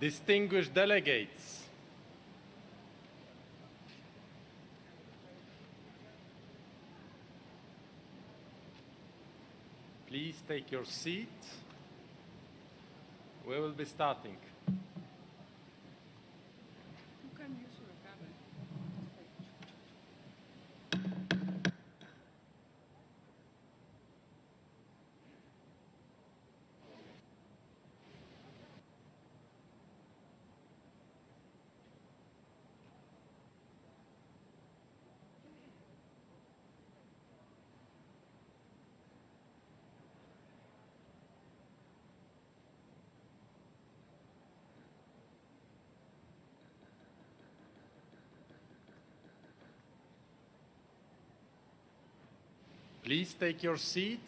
Distinguished delegates, please take your seat. We will be starting. Please take your seat.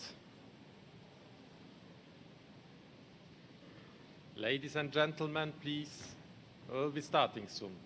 Ladies and gentlemen, please, we'll be starting soon.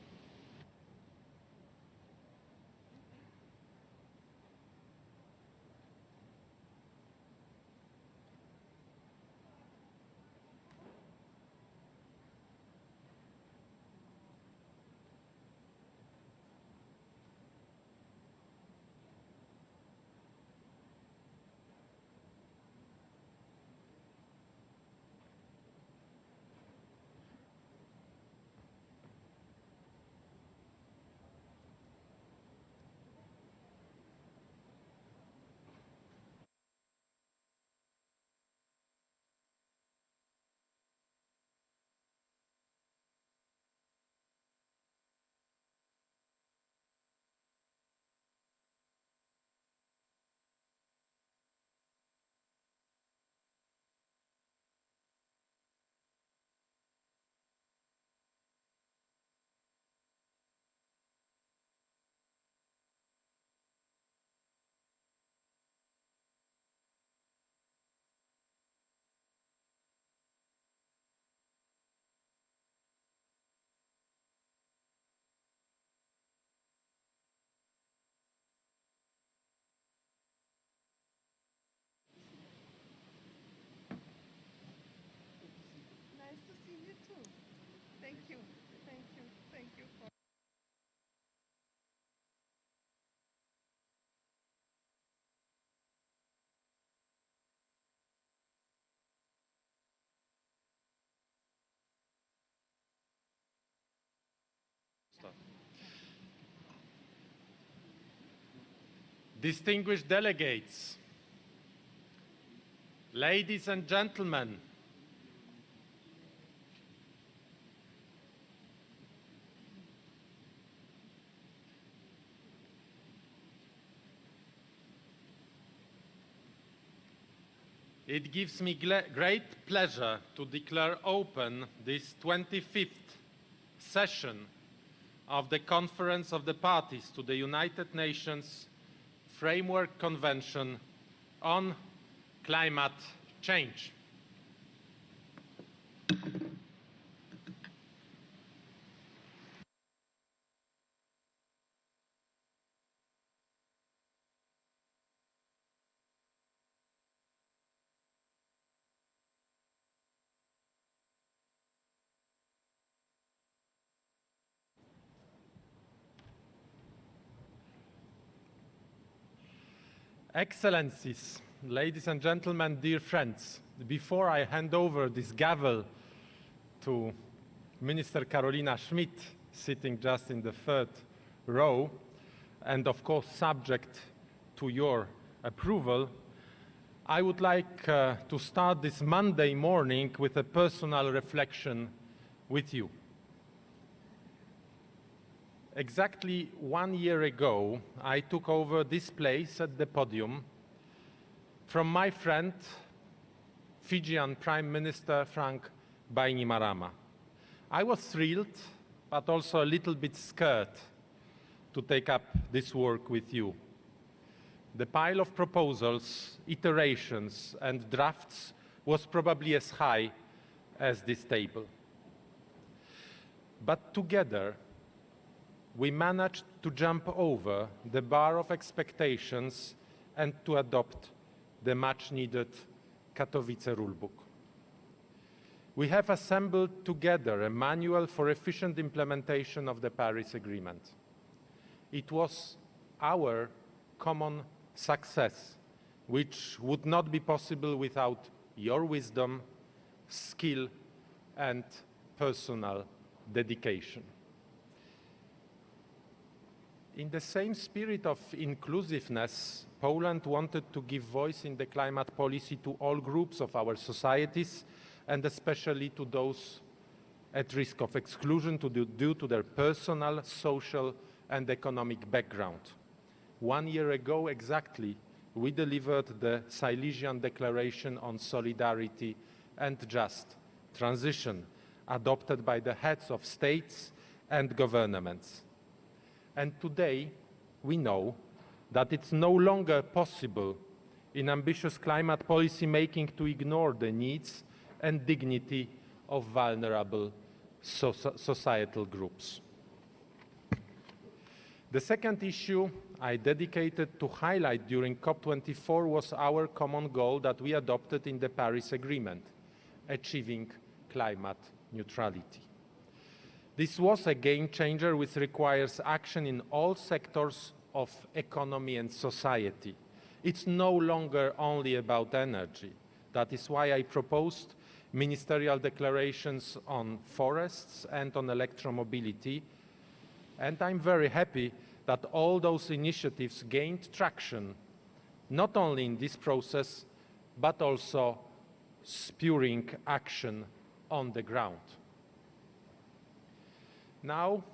Nice to see you too. Thank you. Thank you. Thank you for Distinguished delegates, ladies and gentlemen, it gives me great pleasure to declare open this 25th session of the Conference of the Parties to the United Nations Framework Convention on Climate Change. Excellencies, ladies and gentlemen, dear friends, before I hand over this gavel to Minister Karolina Schmidt, sitting just in the third row, and of course subject to your approval, I would like to start this Monday morning with a personal reflection with you. Exactly 1 year ago, I took over this place at the podium from my friend, Fijian Prime Minister Frank Bainimarama. I was thrilled, but also a little bit scared to take up this work with you. The pile of proposals, iterations, and drafts was probably as high as this table. But together, we managed to jump over the bar of expectations and to adopt the much-needed Katowice rulebook. we have assembled together a manual for efficient implementation of the Paris Agreement. It was our common success, which would not be possible without your wisdom, skill, and personal dedication. In the same spirit of inclusiveness, Poland wanted to give voice in the climate policy to all groups of our societies, and especially to those at risk of exclusion due to their personal, social, and economic background. 1 year ago exactly, we delivered the Silesian Declaration on Solidarity and Just Transition, adopted by the heads of states and governments. And today, we know that it's no longer possible in ambitious climate policy making to ignore the needs and dignity of vulnerable societal groups. The second issue I dedicated to highlight during COP24 was our common goal that we adopted in the Paris Agreement, achieving climate neutrality. This was a game changer which requires action in all sectors of economy and society. It's no longer only about energy. That is why I proposed ministerial declarations on forests and on electromobility. And I'm very happy that all those initiatives gained traction, not only in this process, but also spurring action on the ground. Now,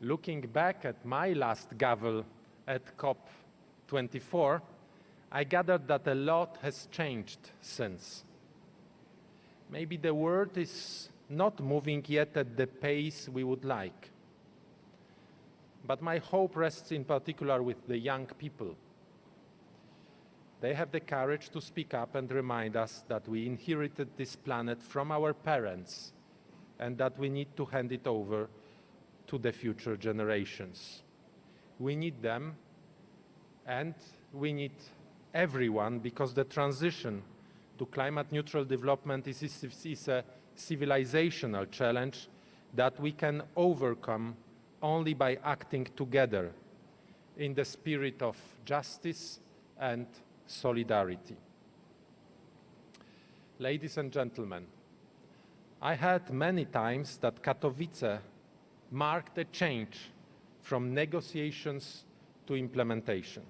looking back at my last gavel at COP24, I gathered that a lot has changed since. Maybe the world is not moving yet at the pace we would like. But my hope rests in particular with the young people. They have the courage to speak up and remind us that we inherited this planet from our parents and that we need to hand it over to the future generations. We need them, and we need everyone, because the transition to climate-neutral development is a civilizational challenge that we can overcome only by acting together in the spirit of justice and solidarity. Ladies and gentlemen, I heard many times that Katowice marked a change from negotiations to implementation.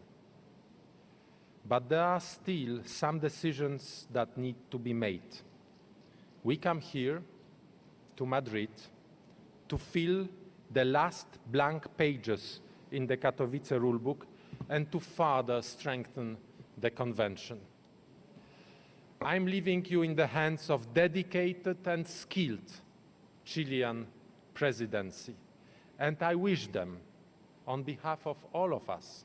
But there are still some decisions that need to be made. We come here to Madrid to fill the last blank pages in the Katowice rulebook and to further strengthen the convention. I'm leaving you in the hands of dedicated and skilled Chilean presidency, and I wish them, on behalf of all of us,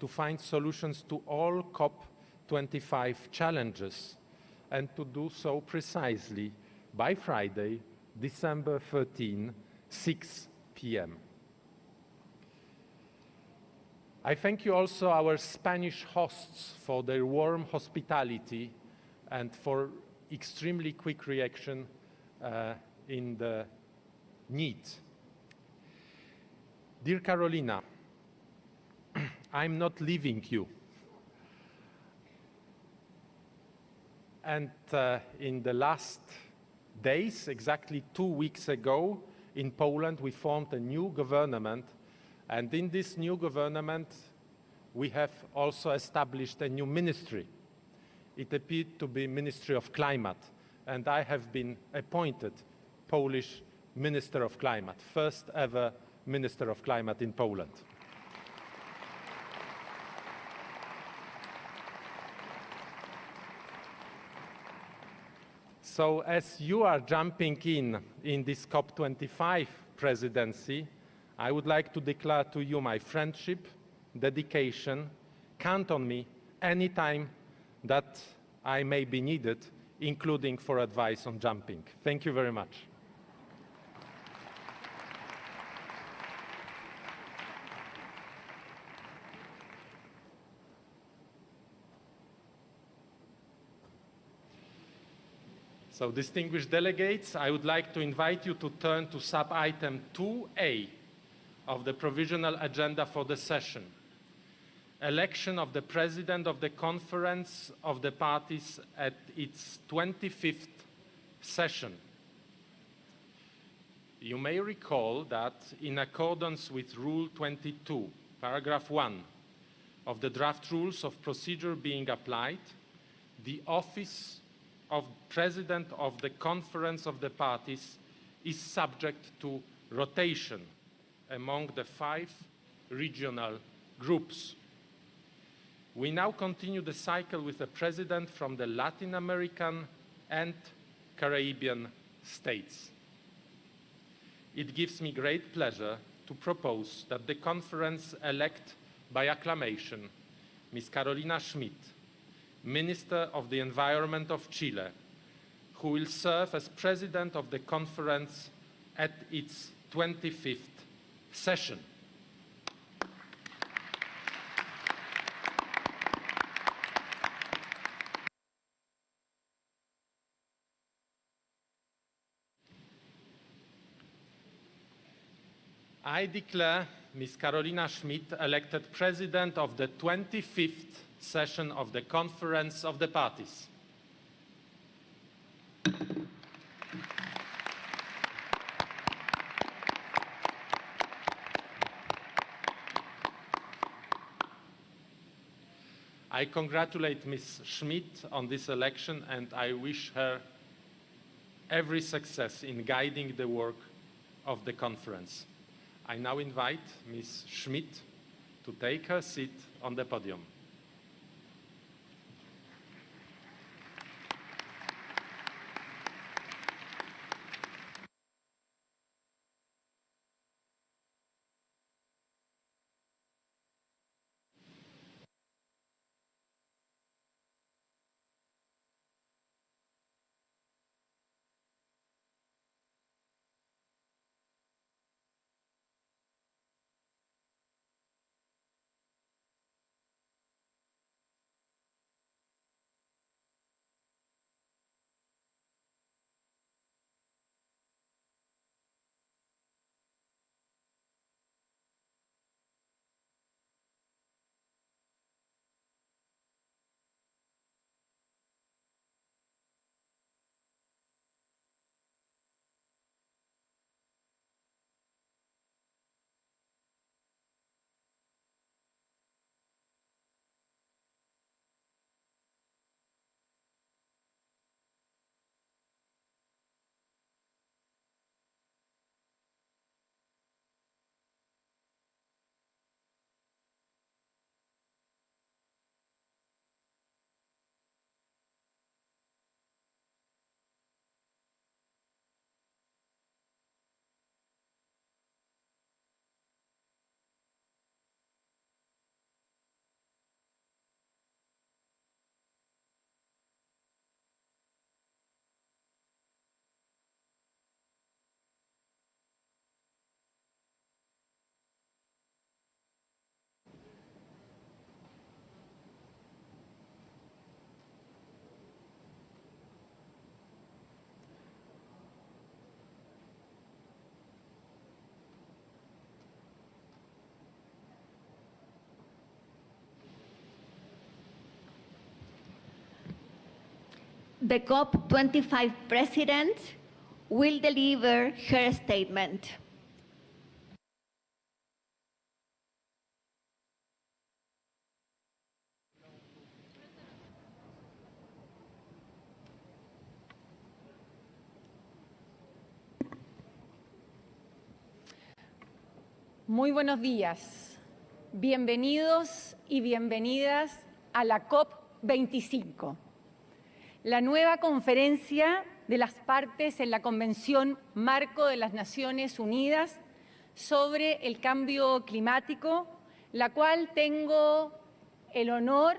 to find solutions to all COP25 challenges, and to do so precisely by Friday, December 13, 6 p.m. I thank you also, our Spanish hosts, for their warm hospitality and for extremely quick reaction in the need. Dear Carolina, I'm not leaving you. And in the last days, exactly 2 weeks ago, in Poland, we formed a new government. And in this new government, we have also established a new ministry. It appeared to be Ministry of Climate. And I have been appointed Polish Minister of Climate, first ever Minister of Climate in Poland. So as you are jumping in this COP25 presidency, I would like to declare to you my friendship, dedication. Count on me anytime that I may be needed, including for advice on jumping. Thank you very much. So, distinguished delegates, I would like to invite you to turn to sub-item 2A of the provisional agenda for the session. Election of the President of the Conference of the Parties at its 25th session. You may recall that in accordance with Rule 22, paragraph 1 of the draft rules of procedure being applied, the office of President of the Conference of the Parties is subject to rotation among the 5 regional groups. We now continue the cycle with a president from the Latin American and Caribbean states. It gives me great pleasure to propose that the conference elect by acclamation Ms. Carolina Schmidt, Minister of the Environment of Chile, who will serve as President of the conference at its 25th session. I declare Ms. Carolina Schmidt elected President of the 25th session of the Conference of the Parties. I congratulate Ms. Schmidt on this election, and I wish her every success in guiding the work of the conference. I now invite Ms. Schmidt to take her seat on the podium. The COP25 President will deliver her statement. Muy buenos días. Bienvenidos y bienvenidas a la COP25, la nueva conferencia de las partes en la Convención Marco de las Naciones Unidas sobre el cambio climático, la cual tengo el honor,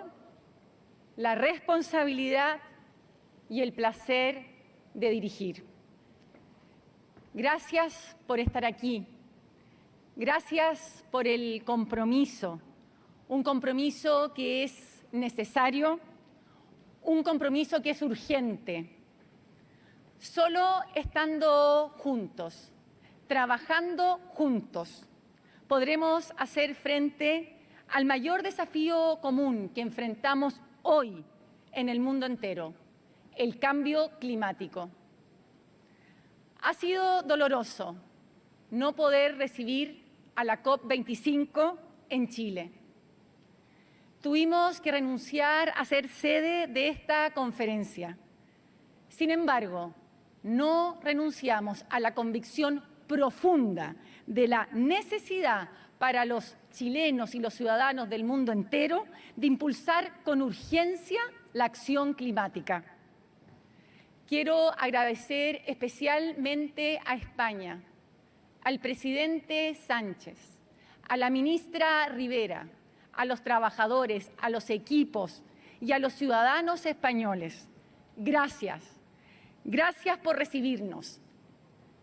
la responsabilidad y el placer de dirigir. Gracias por estar aquí. Gracias por el compromiso, un compromiso que es necesario, un compromiso que es urgente. Solo estando juntos, trabajando juntos, podremos hacer frente al mayor desafío común que enfrentamos hoy en el mundo entero, el cambio climático. Ha sido doloroso no poder recibir a la COP25 en Chile. Tuvimos que renunciar a ser sede de esta conferencia. Sin embargo, no renunciamos a la convicción profunda de la necesidad para los chilenos y los ciudadanos del mundo entero de impulsar con urgencia la acción climática. Quiero agradecer especialmente a España, al presidente Sánchez, a la ministra Rivera, a los trabajadores, a los equipos y a los ciudadanos españoles. Gracias. Gracias por recibirnos.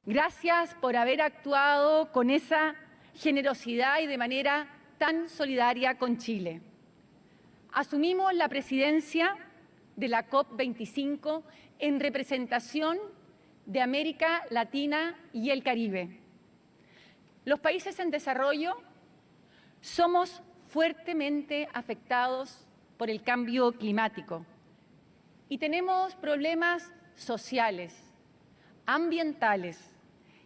Gracias por haber actuado con esa generosidad y de manera tan solidaria con Chile. Asumimos la presidencia de la COP25 en representación de América Latina y el Caribe. Los países en desarrollo somos fuertemente afectados por el cambio climático y tenemos problemas sociales, ambientales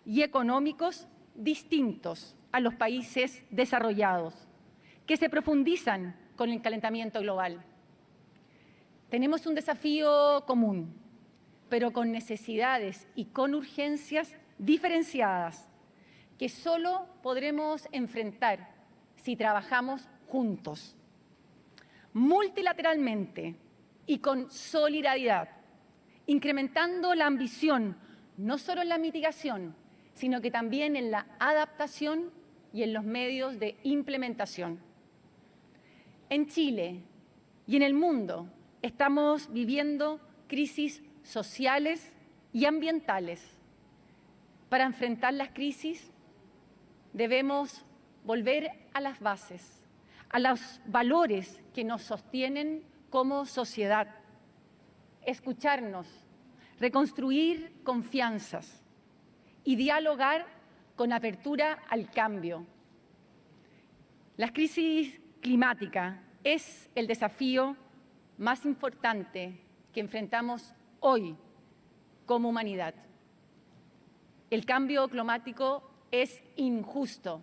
y económicos distintos a los países desarrollados, que se profundizan con el calentamiento global. Tenemos un desafío común, pero con necesidades y con urgencias diferenciadas, que solo podremos enfrentar si trabajamos juntos, multilateralmente y con solidaridad, incrementando la ambición no solo en la mitigación, sino que también en la adaptación y en los medios de implementación. En Chile y en el mundo estamos viviendo crisis sociales y ambientales. Para enfrentar las crisis debemos volver a las bases, a los valores que nos sostienen como sociedad, escucharnos, reconstruir confianzas y dialogar con apertura al cambio. La crisis climática es el desafío más importante que enfrentamos hoy como humanidad. El cambio climático es injusto,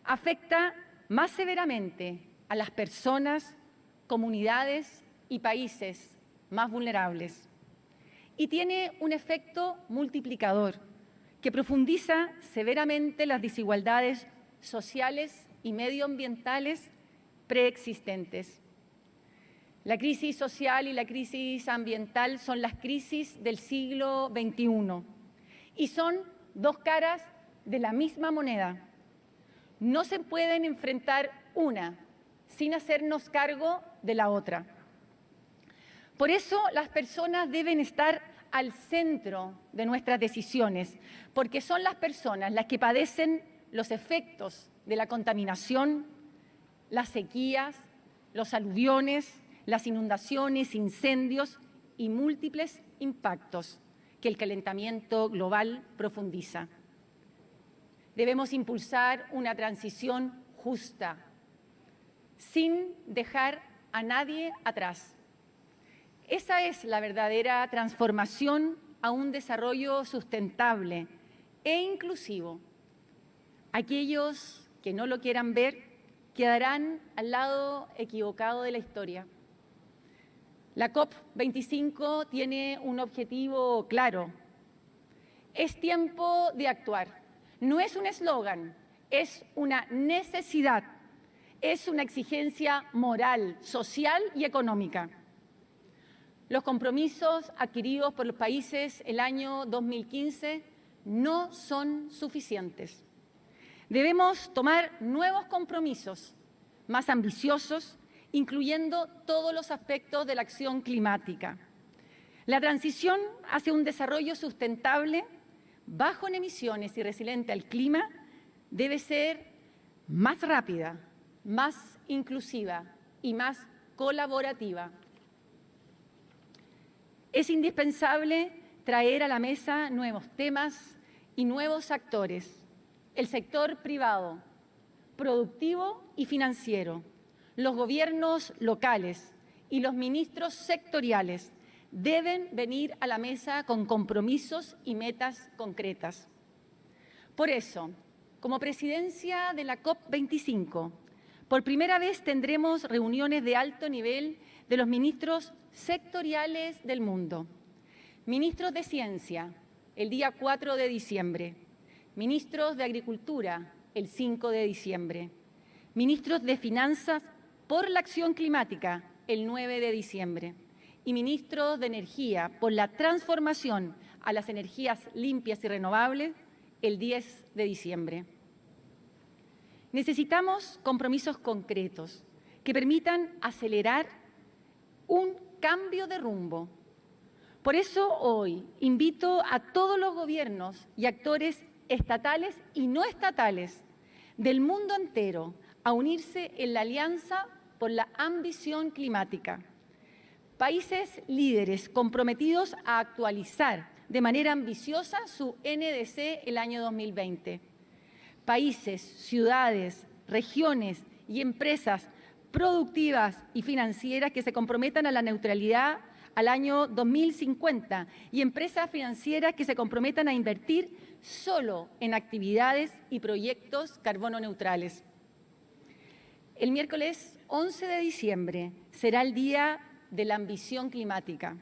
afecta más severamente a las personas, comunidades y países más vulnerables y tiene un efecto multiplicador que profundiza severamente las desigualdades sociales y medioambientales preexistentes. La crisis social y la crisis ambiental son las crisis del siglo XXI y son dos caras de la misma moneda. No se pueden enfrentar una sin hacernos cargo de la otra. Por eso las personas deben estar al centro de nuestras decisiones, porque son las personas las que padecen los efectos de la contaminación, las sequías, los aluviones, las inundaciones, incendios y múltiples impactos que el calentamiento global profundiza. Debemos impulsar una transición justa, sin dejar a nadie atrás. Esa es la verdadera transformación a un desarrollo sustentable e inclusivo. Aquellos que no lo quieran ver quedarán al lado equivocado de la historia. La COP25 tiene un objetivo claro. Es tiempo de actuar. No es un eslogan, es una necesidad, es una exigencia moral, social y económica. Los compromisos adquiridos por los países el año 2015 no son suficientes. Debemos tomar nuevos compromisos, más ambiciosos, incluyendo todos los aspectos de la acción climática. La transición hacia un desarrollo sustentable, bajo en emisiones y resiliente al clima, debe ser más rápida, más inclusiva y más colaborativa. Es indispensable traer a la mesa nuevos temas y nuevos actores. El sector privado, productivo y financiero, los gobiernos locales y los ministros sectoriales deben venir a la mesa con compromisos y metas concretas. Por eso, como presidencia de la COP25, por primera vez tendremos reuniones de alto nivel de los ministros sectoriales del mundo. Ministros de Ciencia, el día 4 de diciembre. Ministros de Agricultura, el 5 de diciembre. Ministros de Finanzas por la Acción Climática, el 9 de diciembre. Y ministros de Energía por la transformación a las energías limpias y renovables, el 10 de diciembre. Necesitamos compromisos concretos que permitan acelerar un cambio de rumbo. Por eso hoy invito a todos los gobiernos y actores estatales y no estatales del mundo entero a unirse en la Alianza por la Ambición Climática. Países líderes comprometidos a actualizar de manera ambiciosa su NDC el año 2020. Países, ciudades, regiones y empresas productivas y financieras que se comprometan a la neutralidad al año 2050 y empresas financieras que se comprometan a invertir solo en actividades y proyectos carbono neutrales. El miércoles 11 de diciembre será el Día de la Ambición Climática.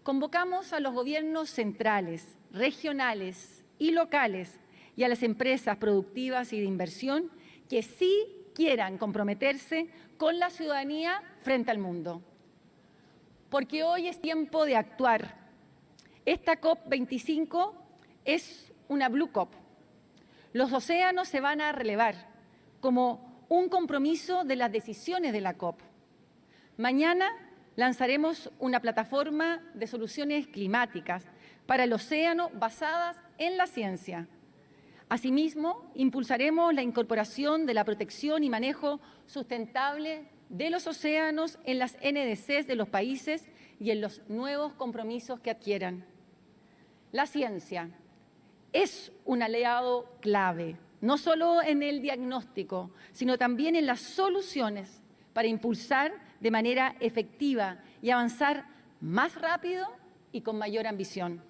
Convocamos a los gobiernos centrales, regionales y locales y a las empresas productivas y de inversión que sí quieran comprometerse con la ciudadanía frente al mundo. Porque hoy es tiempo de actuar. Esta COP25 es una Blue COP. Los océanos se van a relevar como un compromiso de las decisiones de la COP. Mañana lanzaremos una plataforma de soluciones climáticas para el océano basadas en la ciencia. Asimismo, impulsaremos la incorporación de la protección y manejo sustentable de los océanos en las NDCs de los países y en los nuevos compromisos que adquieran. La ciencia es un aliado clave, no solo en el diagnóstico, sino también en las soluciones para impulsar de manera efectiva y avanzar más rápido y con mayor ambición.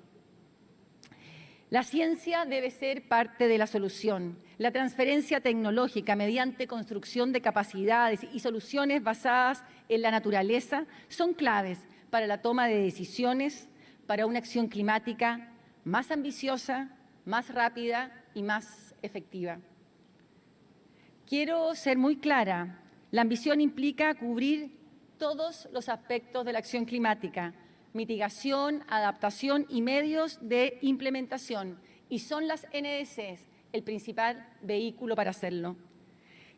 La ciencia debe ser parte de la solución. La transferencia tecnológica mediante construcción de capacidades y soluciones basadas en la naturaleza son claves para la toma de decisiones, para una acción climática más ambiciosa, más rápida y más efectiva. Quiero ser muy clara. La ambición implica cubrir todos los aspectos de la acción climática: mitigación, adaptación y medios de implementación, y son las NDCs el principal vehículo para hacerlo.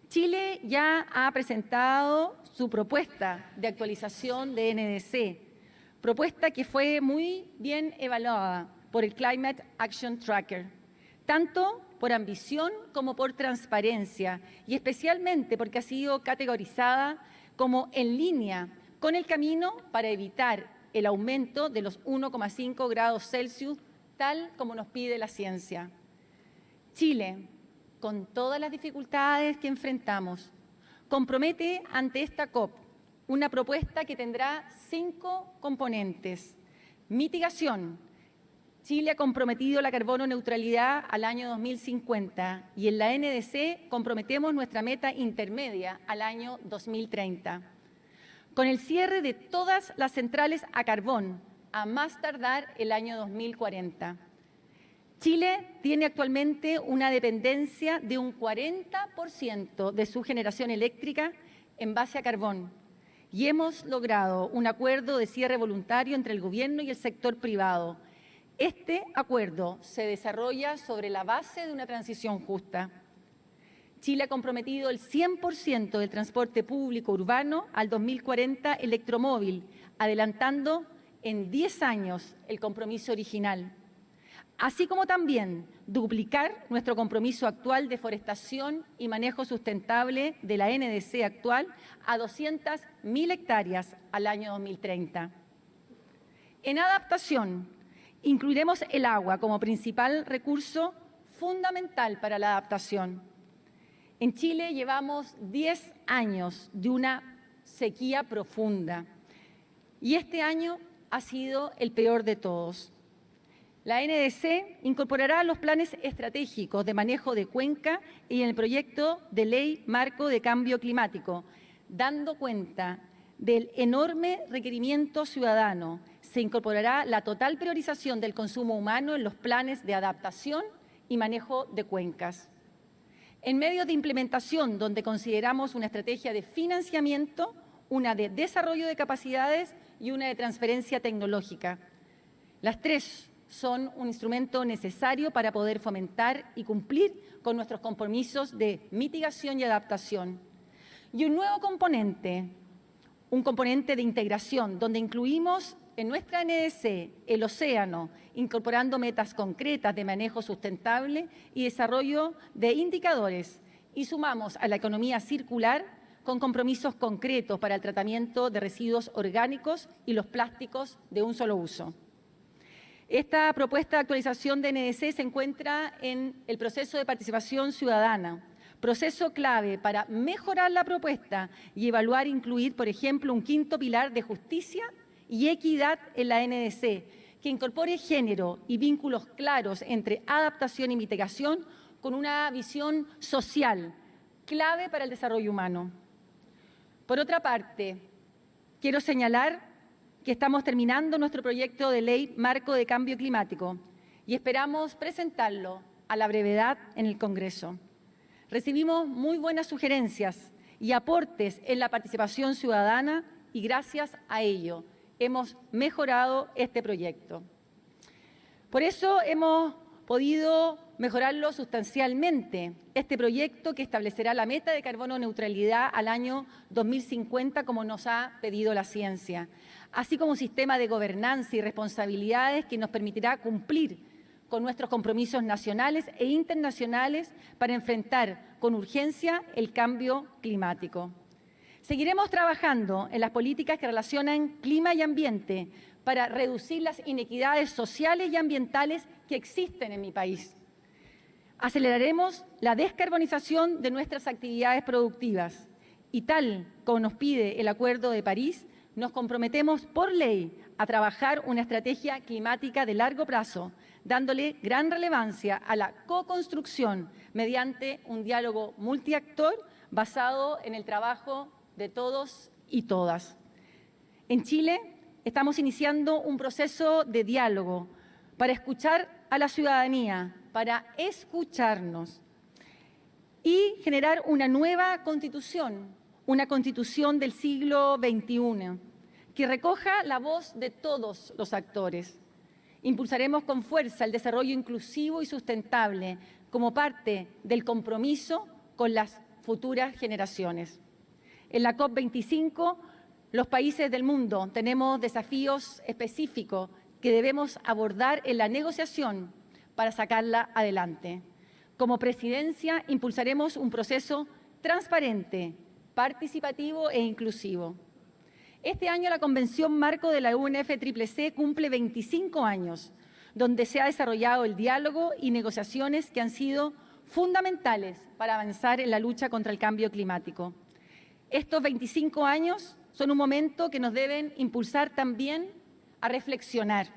Chile ya ha presentado su propuesta de actualización de NDC, propuesta que fue muy bien evaluada por el Climate Action Tracker, tanto por ambición como por transparencia, y especialmente porque ha sido categorizada como en línea con el camino para evitar el aumento de los 1,5 grados Celsius, tal como nos pide la ciencia. Chile, con todas las dificultades que enfrentamos, compromete ante esta COP una propuesta que tendrá 5 componentes. Mitigación. Chile ha comprometido la carbono neutralidad al año 2050 y en la NDC comprometemos nuestra meta intermedia al año 2030. Con el cierre de todas las centrales a carbón a más tardar el año 2040. Chile tiene actualmente una dependencia de un 40% de su generación eléctrica en base a carbón y hemos logrado un acuerdo de cierre voluntario entre el gobierno y el sector privado. Este acuerdo se desarrolla sobre la base de una transición justa. Chile ha comprometido el 100% del transporte público urbano al 2040 electromóvil, adelantando en 10 años el compromiso original, así como también duplicar nuestro compromiso actual de forestación y manejo sustentable de la NDC actual a 200.000 hectáreas al año 2030. En adaptación, incluiremos el agua como principal recurso fundamental para la adaptación. En Chile llevamos 10 años de una sequía profunda y este año ha sido el peor de todos. La NDC incorporará los planes estratégicos de manejo de cuenca y en el proyecto de ley marco de cambio climático, dando cuenta del enorme requerimiento ciudadano. Se incorporará la total priorización del consumo humano en los planes de adaptación y manejo de cuencas. En medio de implementación, donde consideramos una estrategia de financiamiento, una de desarrollo de capacidades y una de transferencia tecnológica. Las tres son un instrumento necesario para poder fomentar y cumplir con nuestros compromisos de mitigación y adaptación. Y un nuevo componente, un componente de integración, donde incluimos en nuestra NDC el océano, incorporando metas concretas de manejo sustentable y desarrollo de indicadores, y sumamos a la economía circular con compromisos concretos para el tratamiento de residuos orgánicos y los plásticos de un solo uso. Esta propuesta de actualización de NDC se encuentra en el proceso de participación ciudadana, proceso clave para mejorar la propuesta y evaluar incluir, por ejemplo, un quinto pilar de justicia y equidad en la NDC, que incorpore género y vínculos claros entre adaptación y mitigación con una visión social, clave para el desarrollo humano. Por otra parte, quiero señalar que estamos terminando nuestro proyecto de ley marco de cambio climático y esperamos presentarlo a la brevedad en el Congreso. Recibimos muy buenas sugerencias y aportes en la participación ciudadana y gracias a ello hemos mejorado este proyecto. Por eso hemos podido mejorarlo sustancialmente. Este proyecto que establecerá la meta de carbono neutralidad al año 2050, como nos ha pedido la ciencia, así como un sistema de gobernanza y responsabilidades que nos permitirá cumplir con nuestros compromisos nacionales e internacionales para enfrentar con urgencia el cambio climático. Seguiremos trabajando en las políticas que relacionan clima y ambiente para reducir las inequidades sociales y ambientales que existen en mi país. Aceleraremos la descarbonización de nuestras actividades productivas y, tal como nos pide el Acuerdo de París, nos comprometemos por ley a trabajar una estrategia climática de largo plazo, dándole gran relevancia a la co-construcción mediante un diálogo multiactor basado en el trabajo de todos y todas. En Chile estamos iniciando un proceso de diálogo para escuchar a la ciudadanía, para escucharnos y generar una nueva constitución, una constitución del siglo XXI, que recoja la voz de todos los actores. Impulsaremos con fuerza el desarrollo inclusivo y sustentable como parte del compromiso con las futuras generaciones. En la COP25, los países del mundo tenemos desafíos específicos que debemos abordar en la negociación para sacarla adelante. Como presidencia, impulsaremos un proceso transparente, participativo e inclusivo. Este año la Convención Marco de la UNFCCC cumple 25 años, donde se ha desarrollado el diálogo y negociaciones que han sido fundamentales para avanzar en la lucha contra el cambio climático. Estos 25 años son un momento que nos deben impulsar también a reflexionar.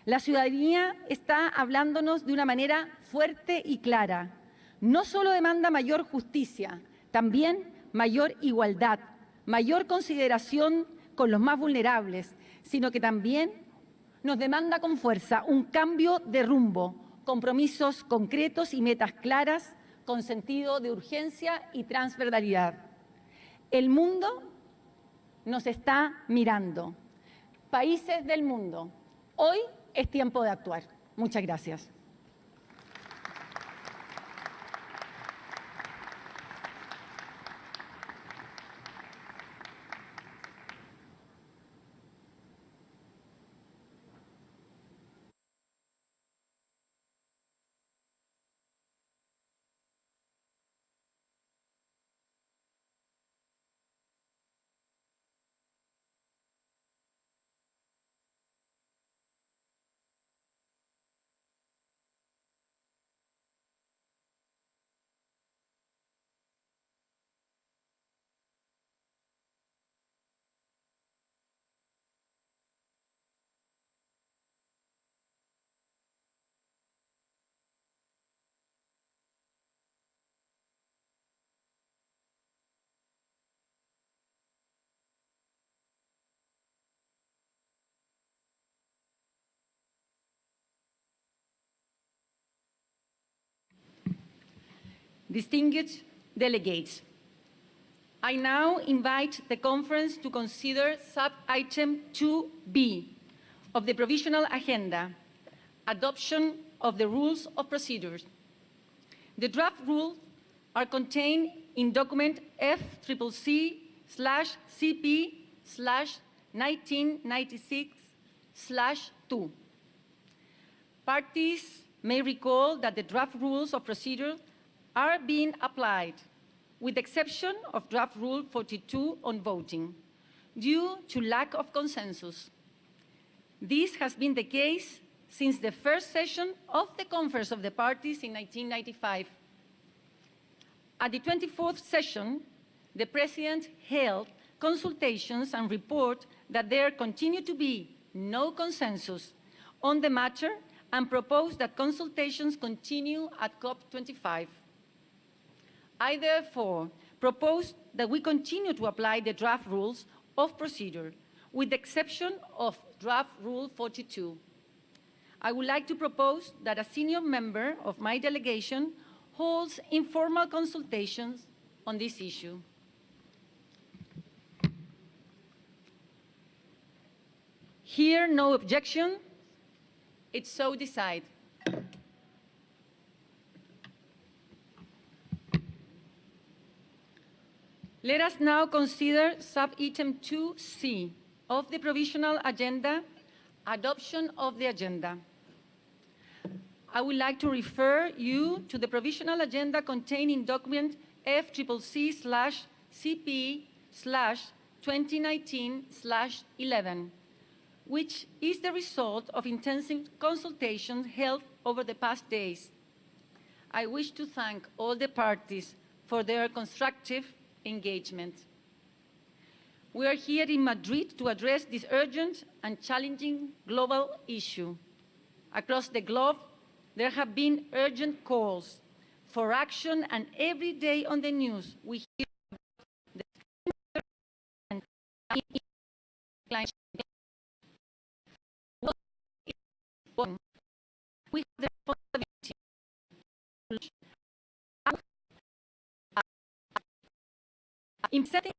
La ciudadanía está hablándonos de una manera fuerte y clara. No solo demanda mayor justicia, también mayor igualdad, mayor consideración con los más vulnerables, sino que también nos demanda con fuerza un cambio de rumbo, compromisos concretos y metas claras con sentido de urgencia y transversalidad. El mundo nos está mirando. Países del mundo, hoy es tiempo de actuar. Muchas gracias. distinguished delegates, I now invite the conference to consider sub-item 2B of the provisional agenda, adoption of the rules of procedures. The draft rules are contained in document FCCC/CP/1996/2. Parties may recall that the draft rules of procedure are being applied, with the exception of draft rule 42 on voting, due to lack of consensus. This has been the case since the first session of the Conference of the Parties in 1995. At the 24th session, the President held consultations and reported that there continued to be no consensus on the matter and proposed that consultations continue at COP25. I therefore propose that we continue to apply the draft rules of procedure, with the exception of draft rule 42. I would like to propose that a senior member of my delegation holds informal consultations on this issue. Hear no objection, it's so decided. Let us now consider sub-item 2C of the provisional agenda, adoption of the agenda. I would like to refer you to the provisional agenda contained in document FCCC/CP/2019/11, which is the result of intensive consultations held over the past days. I wish to thank all the parties for their constructive engagement. We are here in Madrid to address this urgent and challenging global issue. Across the globe, there have been urgent calls for action, and every day on the news we hear the climate change. We have the responsibility in setting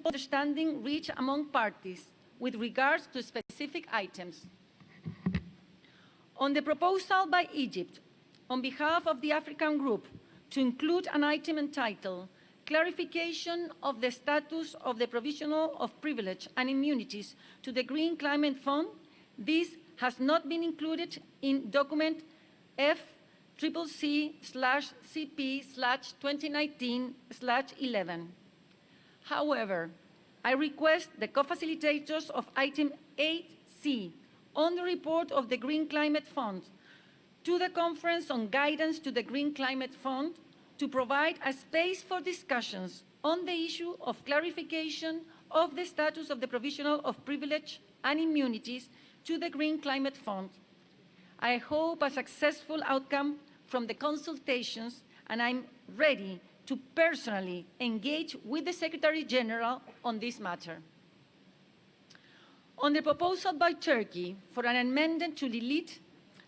understanding reached among parties with regards to specific items. On the proposal by Egypt, on behalf of the African Group, to include an item entitled Clarification of the Status of the Provisional of Privilege and Immunities to the Green Climate Fund, this has not been included in document FCCC/CP/2019/11. However, I request the co-facilitators of item 8C on the report of the Green Climate Fund to the Conference on Guidance to the Green Climate Fund to provide a space for discussions on the issue of clarification of the status of the provisional of privilege and immunities to the Green Climate Fund. I hope a successful outcome from the consultations, and I'm ready to personally engage with the Secretary General on this matter. On the proposal by Turkey for an amendment to delete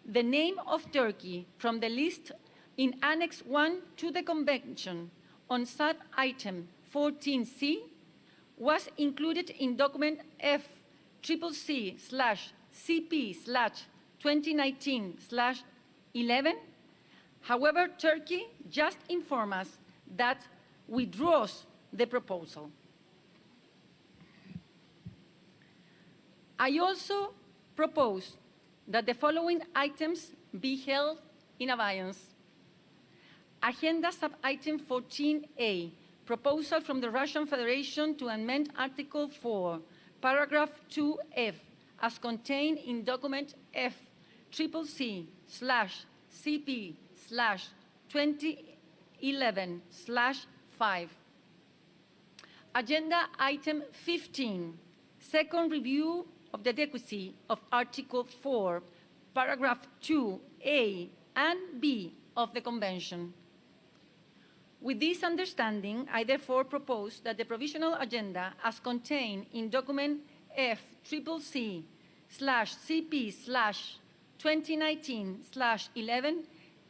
the name of Turkey from the list in Annex 1 to the Convention on sub-item 14C was included in document FCCC/CP/2019/11. However, Turkey just informed us that withdraws the proposal. I also propose that the following items be held in abeyance. Agenda sub-item 14A, proposal from the Russian Federation to amend Article 4, paragraph 2F, as contained in document FCCC/CP/2011/5. Agenda item 15, second review of the adequacy of Article 4, paragraph 2A and B of the Convention. With this understanding, I therefore propose that the provisional agenda as contained in document FCCP/CP/2019/11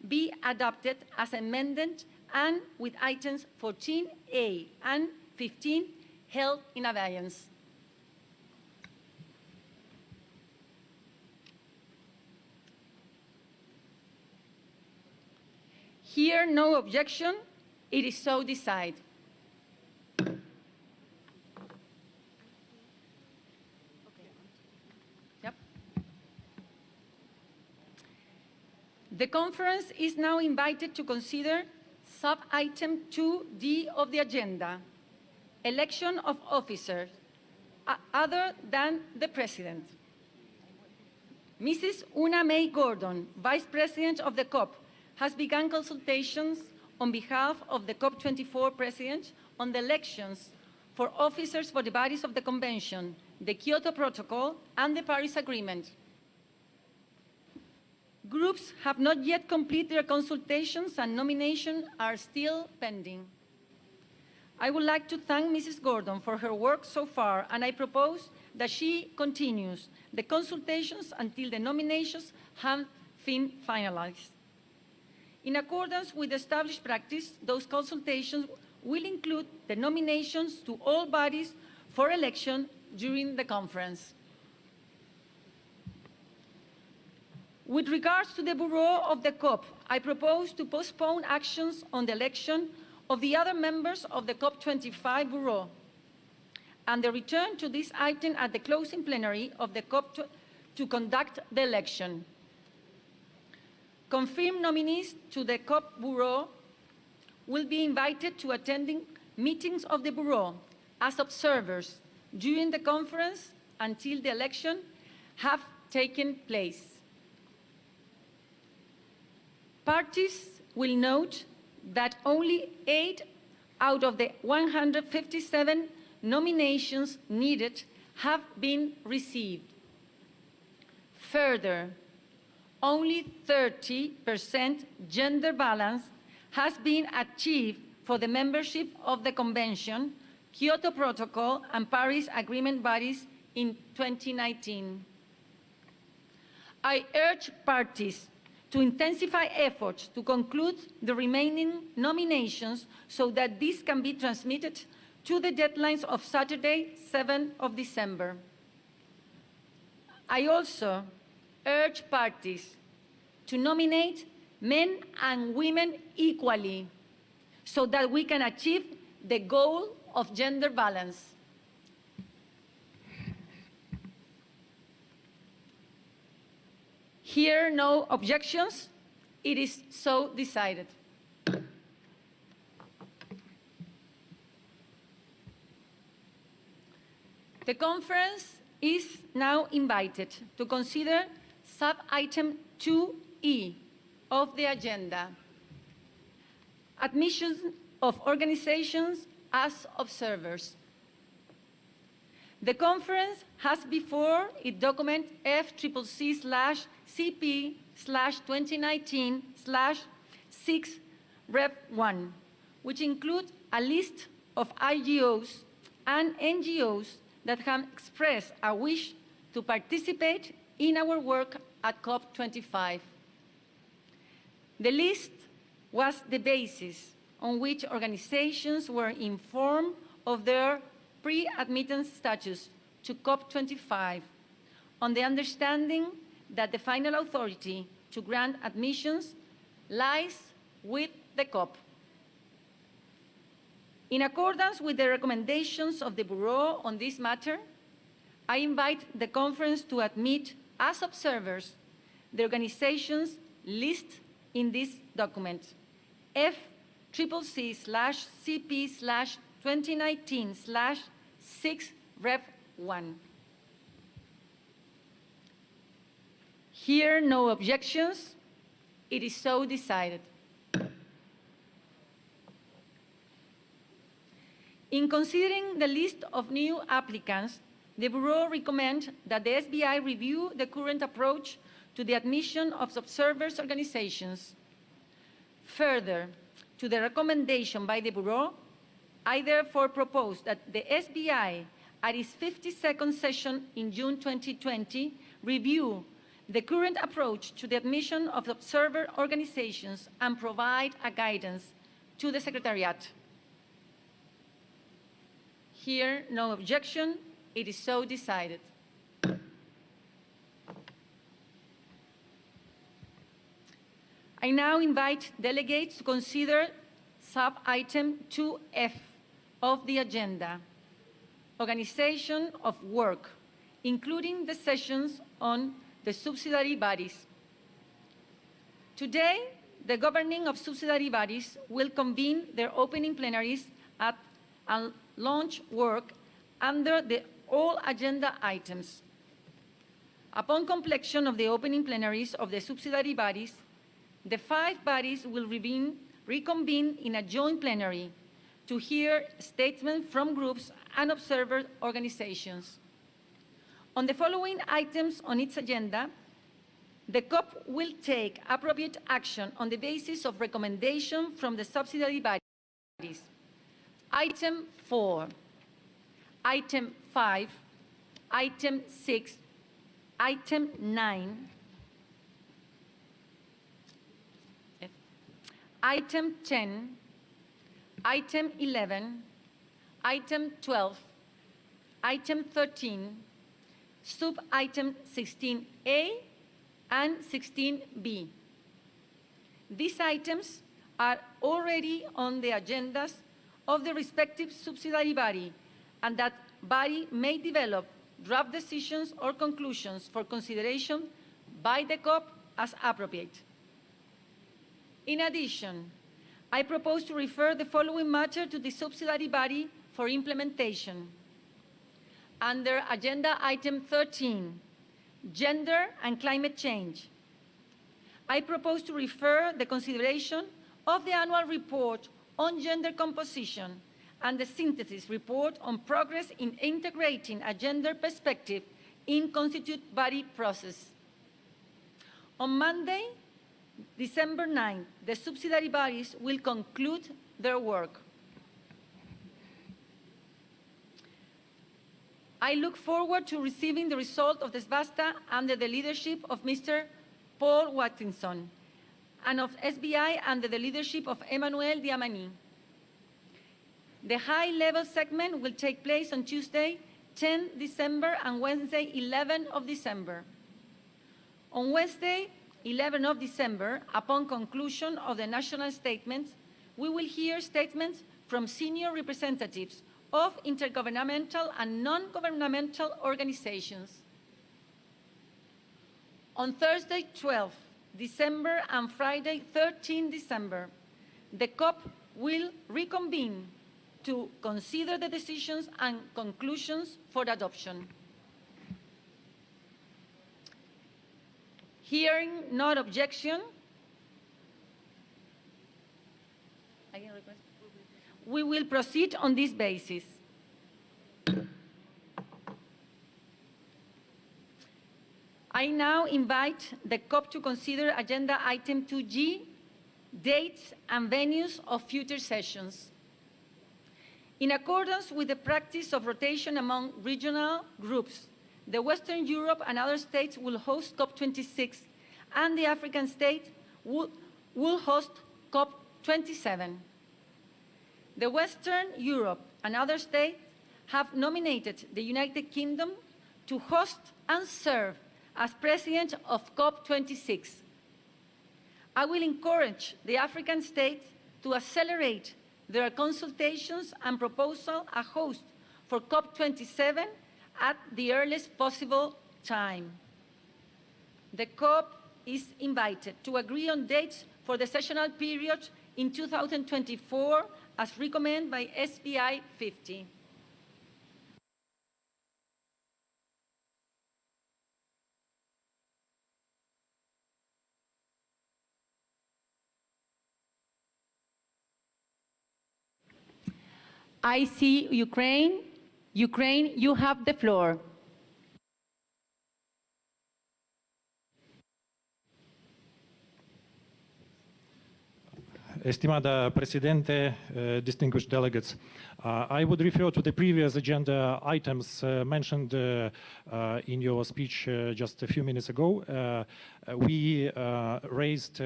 be adopted as amended and with items 14A and 15 held in abeyance. Here, no objection. It is so decided. Yep. The conference is now invited to consider sub-item 2D of the agenda, election of officers other than the President. Mrs. Una May Gordon, Vice President of the COP, has begun consultations on behalf of the COP24 President on the elections for officers for the bodies of the Convention, the Kyoto Protocol, and the Paris Agreement. Groups have not yet completed their consultations and nominations are still pending. I would like to thank Mrs. Gordon for her work so far, and I propose that she continues the consultations until the nominations have been finalized. In accordance with established practice, those consultations will include the nominations to all bodies for election during the conference. With regards to the Bureau of the COP, I propose to postpone actions on the election of the other members of the COP25 Bureau and the return to this item at the closing plenary of the COP to conduct the election. Confirmed nominees to the COP Bureau will be invited to attending meetings of the Bureau as observers during the conference until the election have taken place. Parties will note that only 8 out of the 157 nominations needed have been received. Further, only 30% gender balance has been achieved for the membership of the Convention, Kyoto Protocol, and Paris Agreement bodies in 2019. I urge parties to intensify efforts to conclude the remaining nominations so that these can be transmitted to the deadlines of Saturday, 7th of December. I also urge parties to nominate men and women equally so that we can achieve the goal of gender balance. Here, no objections. It is so decided. The conference is now invited to consider sub-item 2E of the agenda, admission of organizations as observers. The conference has before it document FCCP/2019/6-Rev1, which includes a list of IGOs and NGOs that have expressed a wish to participate in our work at COP25. The list was the basis on which organizations were informed of their pre-admittance status to COP25, on the understanding that the final authority to grant admissions lies with the COP. In accordance with the recommendations of the Bureau on this matter, I invite the conference to admit as observers the organizations listed in this document, FCCP/2019/6-Rev1. Here, no objections. It is so decided. In considering the list of new applicants, the Bureau recommends that the SBI review the current approach to the admission of observers organizations. Further, to the recommendation by the Bureau, I therefore propose that the SBI, at its 52nd session in June 2020, review the current approach to the admission of observer organizations and provide a guidance to the Secretariat. Here, no objection. It is so decided. I now invite delegates to consider sub-item 2F of the agenda, organization of work, including the sessions on the subsidiary bodies. Today, the governing of subsidiary bodies will convene their opening plenaries and launch work under the all agenda items. Upon completion of the opening plenaries of the subsidiary bodies, the 5 bodies will reconvene in a joint plenary to hear statements from groups and observer organizations. On the following items on its agenda, the COP will take appropriate action on the basis of recommendation from the subsidiary bodies. Item 4, Item 5, Item 6, Item 9, Item 10, Item 11, Item 12, Item 13, Sub-item 16A and 16B. These items are already on the agendas of the respective subsidiary body, and that body may develop draft decisions or conclusions for consideration by the COP as appropriate. In addition, I propose to refer the following matter to the subsidiary body for implementation. Under Agenda Item 13, Gender and Climate Change, I propose to refer the consideration of the annual report on gender composition and the synthesis report on progress in integrating a gender perspective in constituent body process. On Monday, December 9th, the subsidiary bodies will conclude their work. I look forward to receiving the result of this VASTA under the leadership of Mr. Paul Watkinson and of SBI under the leadership of Emmanuel Diamani. The high-level segment will take place on Tuesday, 10 December and Wednesday, 11 of December. On Wednesday, 11 of December, upon conclusion of the national statements, we will hear statements from senior representatives of intergovernmental and non-governmental organizations. On Thursday, 12 December and Friday, 13 December, the COP will reconvene to consider the decisions and conclusions for adoption. Hearing no objection, we will proceed on this basis. I now invite the COP to consider Agenda Item 2G, dates and venues of future sessions. In accordance with the practice of rotation among regional groups, the Western Europe and other states will host COP26, and the African state will host COP27. The Western Europe and other states have nominated the United Kingdom to host and serve as president of COP26. I will encourage the African states to accelerate their consultations and proposal a host for COP27 at the earliest possible time. The COP is invited to agree on dates for the sessional period in 2024 as recommended by SBI 50. I see Ukraine. Ukraine, you have the floor. Estimada Presidente, distinguished delegates, I would refer to the previous agenda items mentioned in your speech just a few minutes ago. We raised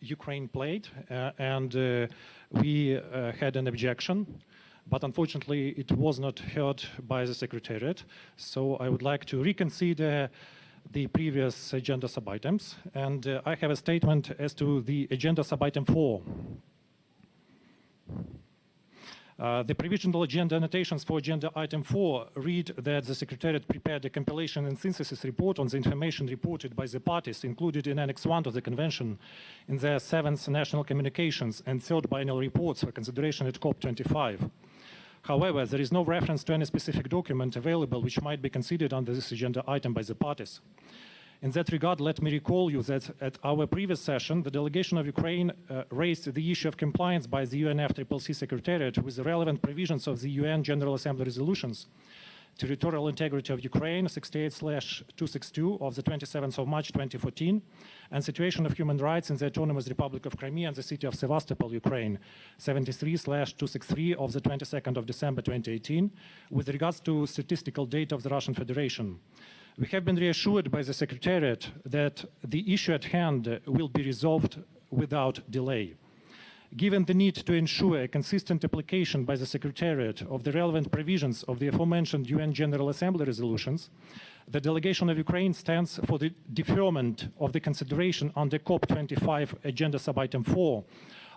Ukraine plate and we had an objection, but unfortunately it was not heard by the Secretariat. So I would like to reconsider the previous agenda sub-items, and I have a statement as to the agenda sub-item 4. The provisional agenda annotations for agenda item 4 read that the Secretariat prepared a compilation and synthesis report on the information reported by the parties included in Annex 1 of the Convention in their 7th national communications and 3rd biennial reports for consideration at COP25. However, there is no reference to any specific document available which might be considered under this agenda item by the parties. In that regard, let me recall you that at our previous session, the delegation of Ukraine raised the issue of compliance by the UNFCCC Secretariat with the relevant provisions of the UN General Assembly resolutions. Territorial integrity of Ukraine, 68/262 of the 27th of March 2014, and situation of human rights in the Autonomous Republic of Crimea and the city of Sevastopol, Ukraine, 73/263 of the 22nd of December 2018, with regards to statistical data of the Russian Federation. We have been reassured by the Secretariat that the issue at hand will be resolved without delay. Given the need to ensure a consistent application by the Secretariat of the relevant provisions of the aforementioned UN General Assembly resolutions, the delegation of Ukraine stands for the deferment of the consideration under COP25 agenda sub-item 4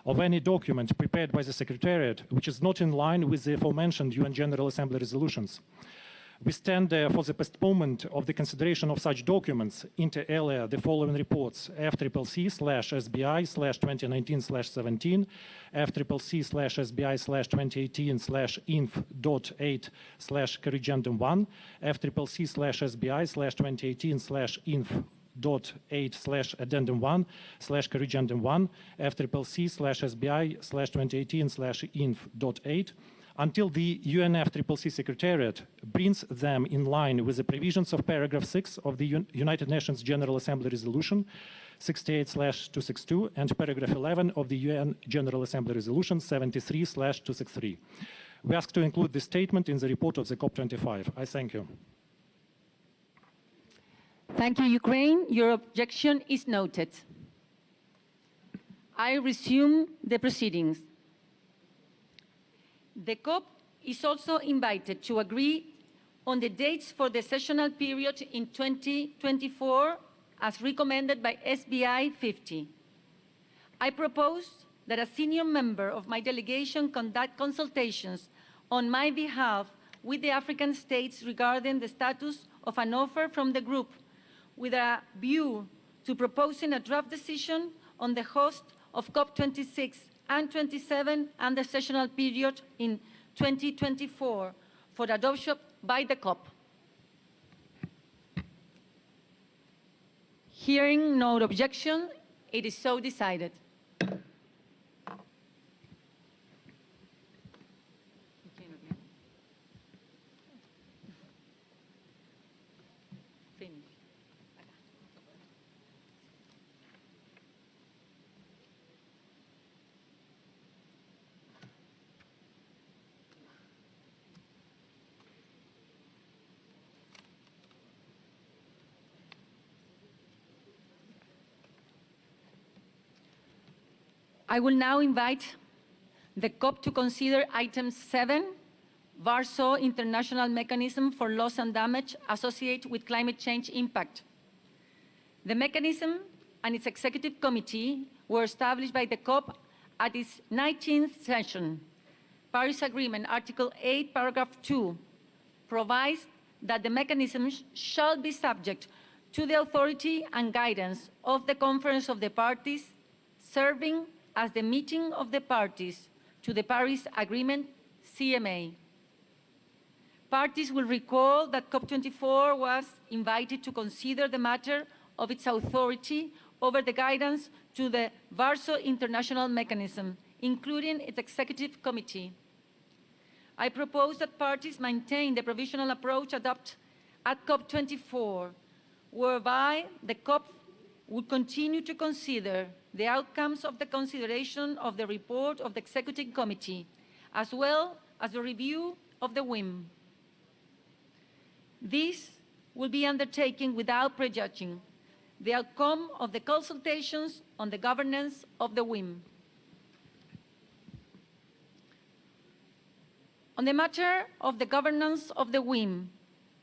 of any document prepared by the Secretariat which is not in line with the aforementioned UN General Assembly resolutions. We stand for the postponement of the consideration of such documents inter alia the following reports: FCCC/SBI/2019/17, FCCC/SBI/2018/inf.8/corrigendum1, FCCC/SBI/2018/inf.8/addendum1/corrigendum1, FCCC/SBI/2018/inf.8, until the UNFCCC Secretariat brings them in line with the provisions of paragraph 6 of the United Nations General Assembly Resolution 68/262 and paragraph 11 of the UN General Assembly Resolution 73/263. We ask to include this statement in the report of the COP25. I thank you. Thank you, Ukraine. Your objection is noted. I resume the proceedings. The COP is also invited to agree on the dates for the sessional period in 2024 as recommended by SBI 50. I propose that a senior member of my delegation conduct consultations on my behalf with the African states regarding the status of an offer from the group with a view to proposing a draft decision on the host of COP26 and 27 and the sessional period in 2024 for adoption by the COP. Hearing no objection, it is so decided. I will now invite the COP to consider item 7, Warsaw International Mechanism for Loss and Damage Associated with Climate Change Impact. The mechanism and its executive committee were established by the COP at its 19th session. Paris Agreement, Article 8, Paragraph 2, provides that the mechanism shall be subject to the authority and guidance of the Conference of the Parties, serving as the meeting of the parties to the Paris Agreement, CMA. Parties will recall that COP24 was invited to consider the matter of its authority over the guidance to the Warsaw International Mechanism, including its executive committee. I propose that parties maintain the provisional approach adopted at COP24, whereby the COP would continue to consider the outcomes of the consideration of the report of the Executive Committee, as well as the review of the WIM. This will be undertaken without prejudging the outcome of the consultations on the governance of the WIM. On the matter of the governance of the WIM,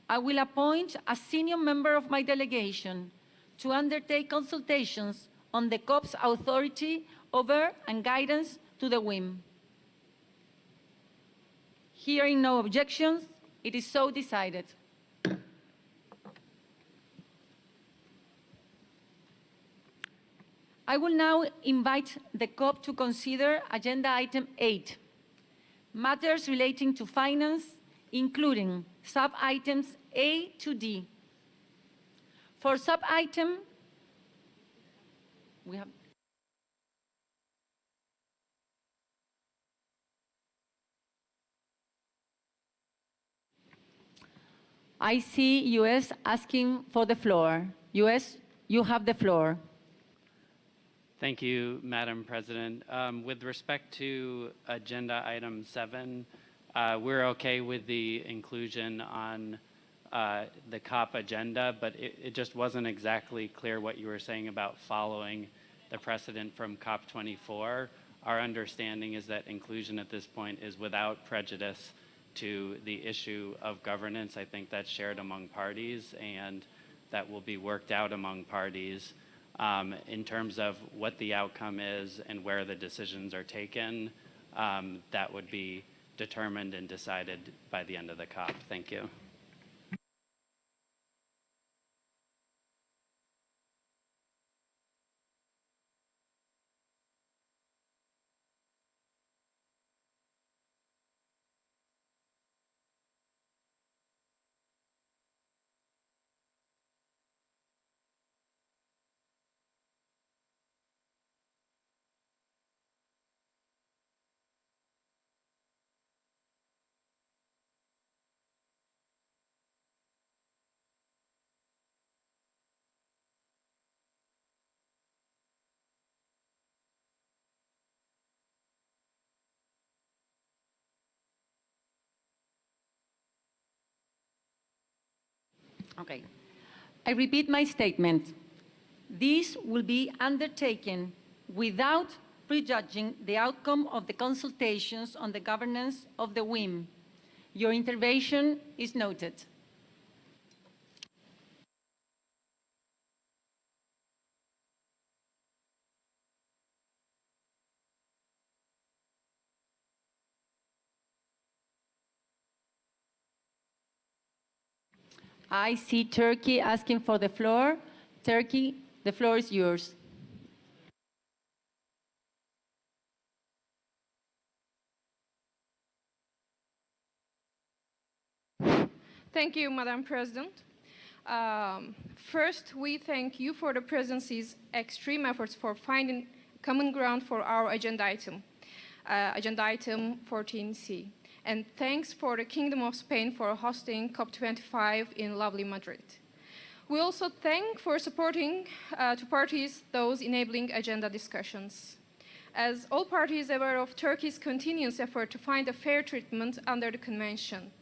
I will appoint a senior member of my delegation to undertake consultations on the COP's authority over and guidance to the WIM. Hearing no objections, it is so decided. I will now invite the COP to consider Agenda Item 8, matters relating to finance, including sub-items A to D. For sub-item, we have I see US asking for the floor. US, you have the floor. Thank you, Madam President. With respect to Agenda Item 7, we're okay with the inclusion on the COP agenda, but it just wasn't exactly clear what you were saying about following the precedent from COP24. Our understanding is that inclusion at this point is without prejudice to the issue of governance. I think that's shared among parties, and that will be worked out among parties. In terms of what the outcome is and where the decisions are taken, that would be determined and decided by the end of the COP. Thank you. Okay. I repeat my statement. This will be undertaken without prejudging the outcome of the consultations on the governance of the WIM. Your intervention is noted. I see Turkey asking for the floor. Turkey, the floor is yours. Thank you, Madam President. First, we thank you for the presidency's extreme efforts for finding common ground for our agenda item 14C. And thanks for the Kingdom of Spain for hosting COP25 in lovely Madrid. We also thank for supporting to parties those enabling agenda discussions. As all parties are aware of Turkey's continuous effort to find a fair treatment under the convention,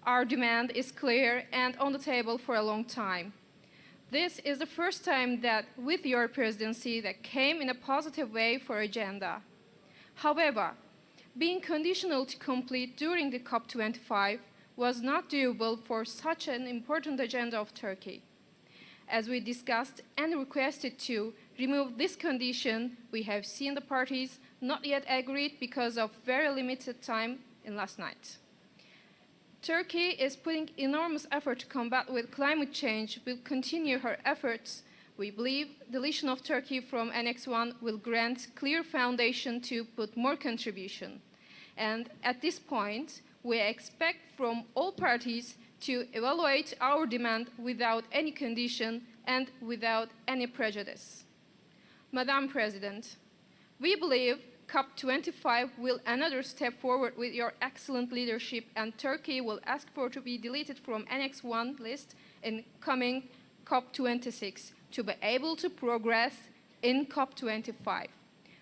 our demand is clear and on the table for a long time. This is the first time that with your presidency that came in a positive way for agenda. However, being conditional to complete during the COP25 was not doable for such an important agenda of Turkey. As we discussed and requested to remove this condition, we have seen the parties not yet agreed because of very limited time in last night. Turkey is putting enormous effort to combat with climate change, will continue her efforts. We believe deletion of Turkey from Annex 1 will grant clear foundation to put more contribution. And at this point, we expect from all parties to evaluate our demand without any condition and without any prejudice. Madam President, we believe COP25 will another step forward with your excellent leadership, and Turkey will ask for to be deleted from Annex 1 list in coming COP26 to be able to progress in COP25.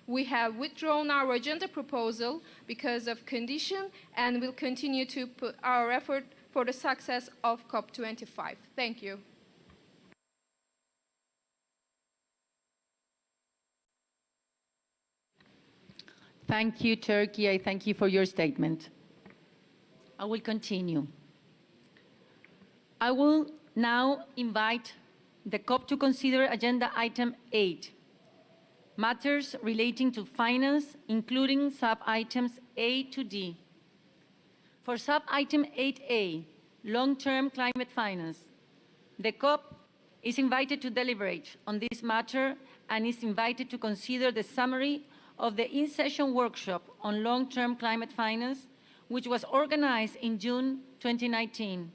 We have withdrawn our agenda proposal because of condition and will continue to put our effort for the success of COP25. Thank you. Thank you, Turkey. I thank you for your statement. I will continue. I will now invite the COP to consider agenda item 8, matters relating to finance, including sub-items A to D. For sub-item 8A, long-term climate finance, the COP is invited to deliberate on this matter and is invited to consider the summary of the in-session workshop on long-term climate finance, which was organized in June 2019.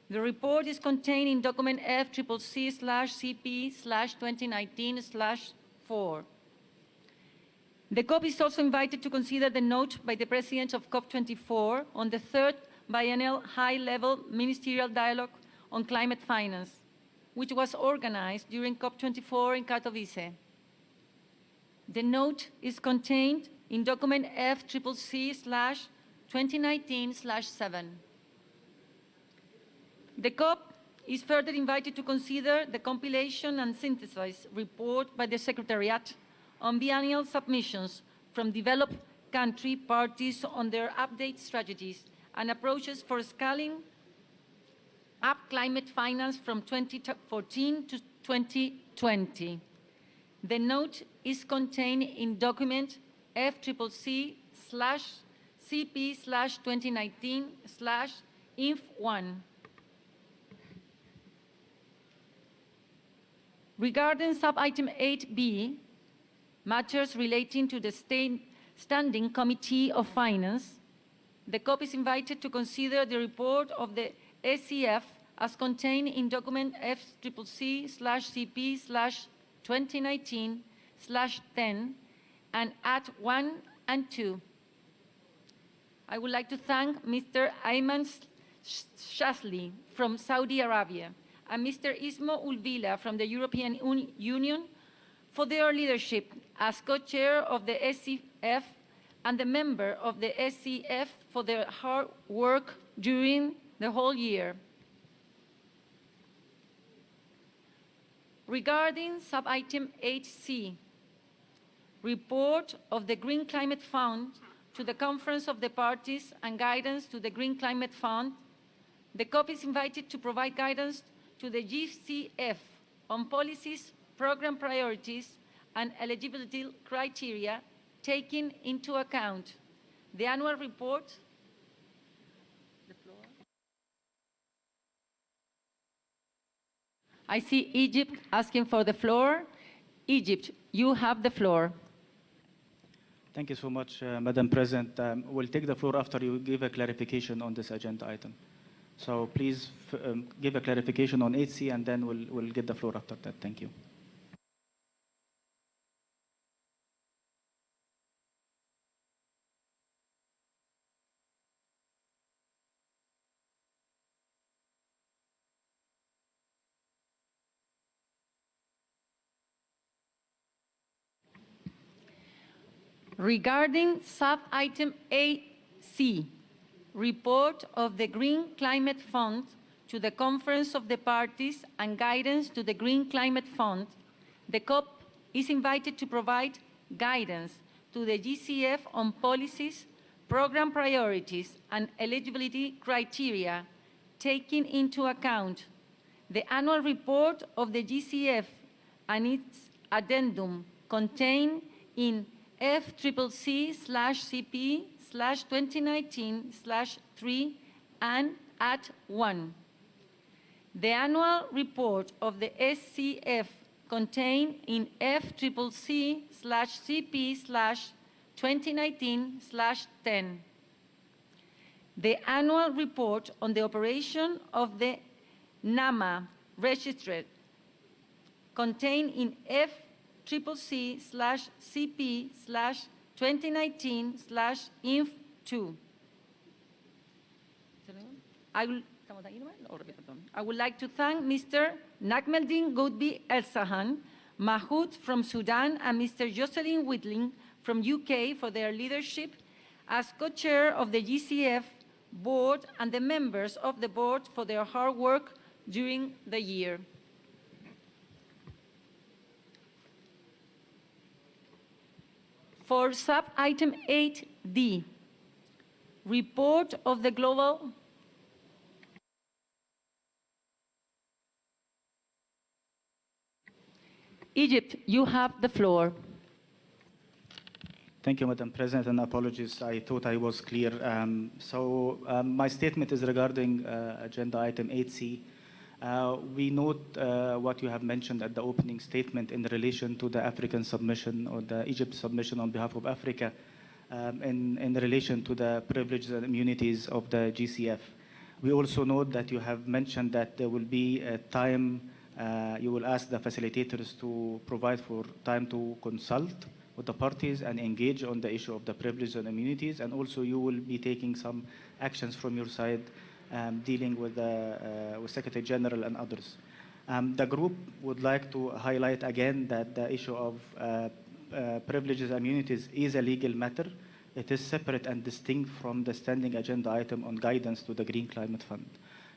The report is contained in document FCCC/CP/2019/4. The COP is also invited to consider the note by the President of COP24 on the third biennial high-level ministerial dialogue on climate finance, which was organized during COP24 in Katowice. The note is contained in document FCCC/2019/7. The COP is further invited to consider the compilation and synthesized report by the Secretariat on biennial submissions from developed country parties on their update strategies and approaches for scaling up climate finance from 2014 to 2020. The note is contained in document FCCC/CP/2019/INF1. Regarding sub-item 8B, matters relating to the Standing Committee of Finance, the COP is invited to consider the report of the SCF as contained in document FCCC/CP/2019/10 and at 1 and 2. I would like to thank Mr. Ayman Shazli from Saudi Arabia and Mr. Ismo Ulvila from the European Union for their leadership as co-chair of the SCF and the member of the SCF for their hard work during the whole year. Regarding sub-item 8C, report of the Green Climate Fund to the Conference of the Parties and guidance to the Green Climate Fund, the COP is invited to provide guidance to the GCF on policies, program priorities, and eligibility criteria, taking into account the annual report. I see Egypt asking for the floor. Egypt, you have the floor. Thank you so much, Madam President. We'll take the floor after you give a clarification on this agenda item. So please give a clarification on 8C, and then we'll get the floor after that. Thank you. Regarding sub-item 8C, report of the Green Climate Fund to the Conference of the Parties and guidance to the Green Climate Fund, the COP is invited to provide guidance to the GCF on policies, program priorities, and eligibility criteria, taking into account the annual report of the GCF and its addendum contained in FCCC/CP/2019/3 and at 1. The annual report of the SCF contained in FCCC/CP/2019/10. The annual report on the operation of the NAMA register contained in FCCC/CP/2019/INF2. I would like to thank Mr. Nakmeldin Goudbi El Sahan, Mahout from Sudan and Mr. Jocelyn Whitling from UK for their leadership as co-chair of the GCF board, and the members of the board for their hard work during the year. For sub-item 8D, report of the global Egypt, you have the floor. Thank you, Madam President, and apologies, I thought I was clear. My statement is regarding agenda item 8C. We note what you have mentioned at the opening statement in relation to the African submission or the Egypt submission on behalf of Africa in relation to the privileges and immunities of the GCF. We also note that you have mentioned that there will be a time, you will ask the facilitators to provide for time to consult with the parties and engage on the issue of the privileges and immunities, and also you will be taking some actions from your side dealing with Secretary General and others. The group would like to highlight again that the issue of privileges and immunities is a legal matter. It is separate and distinct from the standing agenda item on guidance to the Green Climate Fund.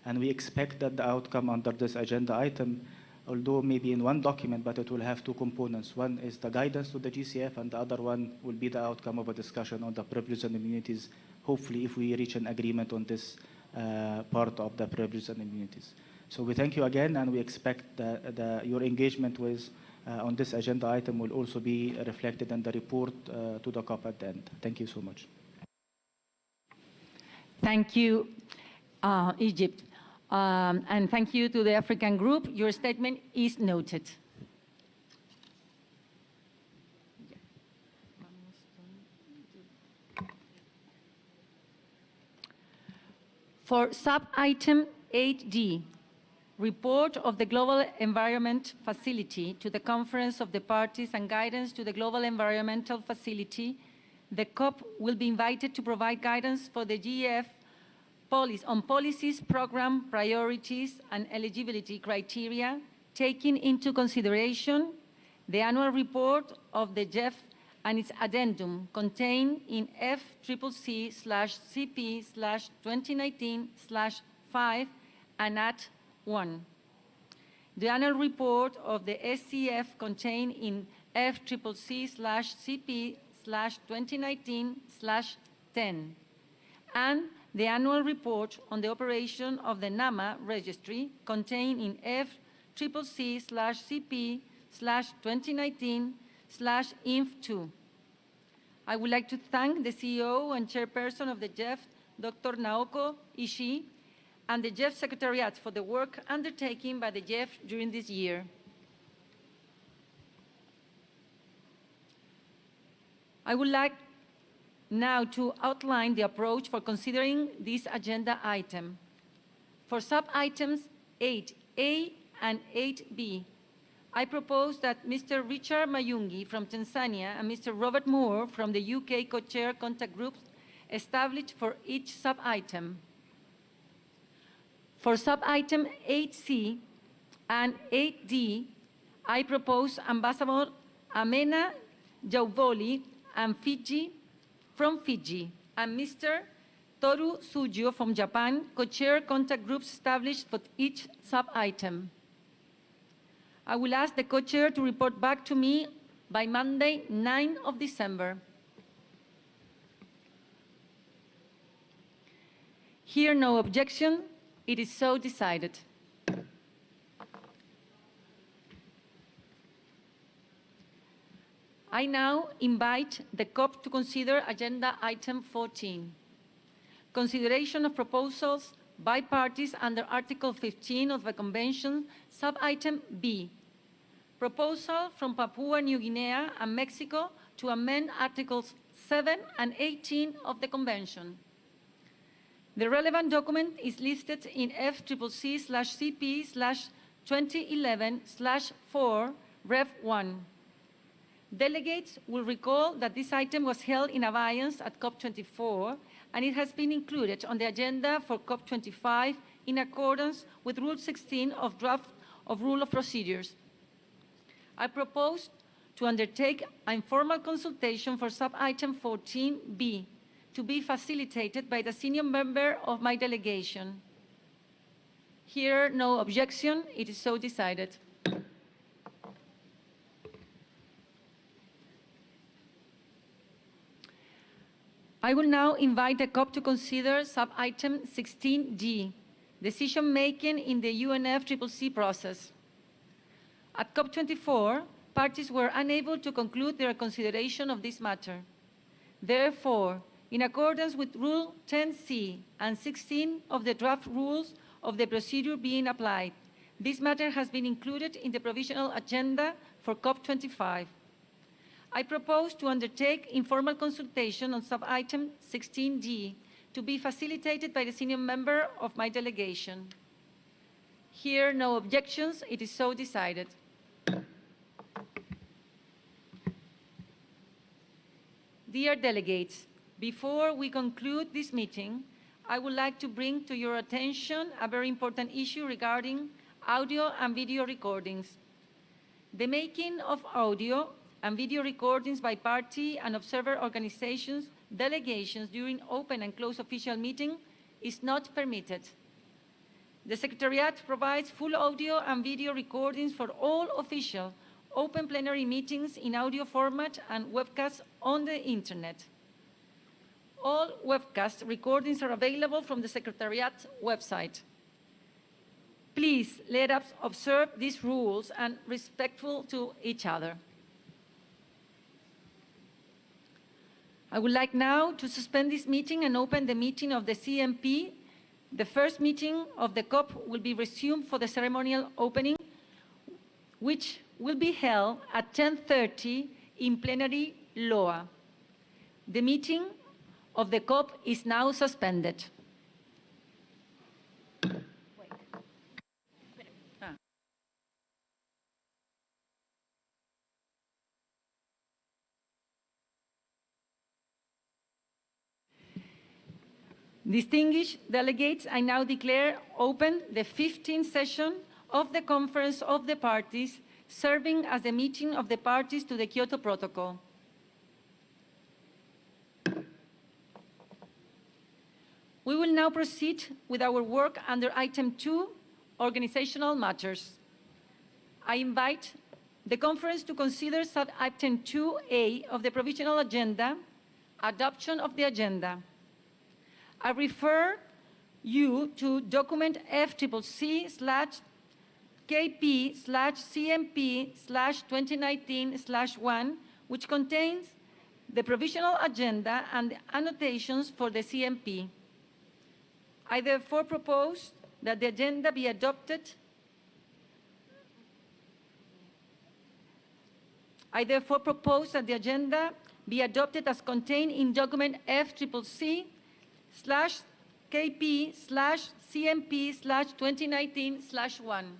And we expect that the outcome under this agenda item, although maybe in one document, but it will have two components. One is the guidance to the GCF, and the other one will be the outcome of a discussion on the privileges and immunities, hopefully if we reach an agreement on this part of the privileges and immunities. So we thank you again, and we expect that your engagement with on this agenda item will also be reflected in the report to the COP at the end. Thank you so much. Thank you, Egypt. And thank you to the African group. Your statement is noted. For sub-item 8D, report of the Global Environment Facility to the Conference of the Parties and guidance to the Global Environmental Facility, the COP will be invited to provide guidance for the GEF on policies, program priorities, and eligibility criteria, taking into consideration the annual report of the GEF and its addendum contained in FCCC/CP/2019/5 and at 1. The annual report of the SCF contained in FCCC/CP/2019/10, and the annual report on the operation of the NAMA registry contained in FCCC/CP/2019/INF2. I would like to thank the CEO and chairperson of the GEF, Dr. Naoko Ishii, and the GEF Secretariat for the work undertaken by the GEF during this year. I would like now to outline the approach for considering this agenda item. For sub-items 8A and 8B, I propose that Mr. Richard Mayungi from Tanzania and Mr. Robert Moore from the UK co-chair contact groups established for each sub-item. For sub-item 8C and 8D, I propose Ambassador Amena Jauvoli and from Fiji, and Mr. Toru Sujo from Japan, co-chair contact groups established for each sub-item. I will ask the co-chair to report back to me by Monday, 9 of December. Hear no objection, it is so decided. I now invite the COP to consider agenda item 14, consideration of proposals by parties under Article 15 of the Convention, sub-item B, proposal from Papua New Guinea and Mexico to amend Articles 7 and 18 of the Convention. The relevant document is listed in FCCC/CP/2011/4 Rev 1. Delegates will recall that this item was held in abeyance at COP24, and it has been included on the agenda for COP25 in accordance with Rule 16 of Draft of Rule of Procedures. I propose to undertake an informal consultation for sub-item 14B to be facilitated by the senior member of my delegation. Here, no objection. It is so decided. I will now invite the COP to consider sub-item 16D, decision-making in the UNFCCC process. At COP24, parties were unable to conclude their consideration of this matter. Therefore, in accordance with Rule 10C and 16 of the draft rules of the procedure being applied, this matter has been included in the provisional agenda for COP25. I propose to undertake informal consultation on sub-item 16D to be facilitated by the senior member of my delegation. Here, no objections. It is so decided. Dear delegates, before we conclude this meeting, I would like to bring to your attention a very important issue regarding audio and video recordings. The making of audio and video recordings by party and observer organizations, delegations during open and closed official meeting is not permitted. The Secretariat provides full audio and video recordings for all official open plenary meetings in audio format and webcasts on the Internet. All webcast recordings are available from the Secretariat website. Please let us observe these rules and respectful to each other. I would like now to suspend this meeting and open the meeting of the CMP. The first meeting of the COP will be resumed for the ceremonial opening, which will be held at 10:30 in plenary LOA. The meeting of the COP is now suspended. Distinguished delegates, I now declare open the 15th session of the Conference of the Parties, serving as the meeting of the parties to the Kyoto Protocol. We will now proceed with our work under item 2, organizational matters. I invite the conference to consider sub-item 2A of the provisional agenda, adoption of the agenda. I refer you to document FCCC/KP/CMP/2019/1, which contains the provisional agenda and the annotations for the CMP. I therefore propose that the agenda be adopted. I therefore propose that the agenda be adopted as contained in document FCCC/KP/CMP/2019/1.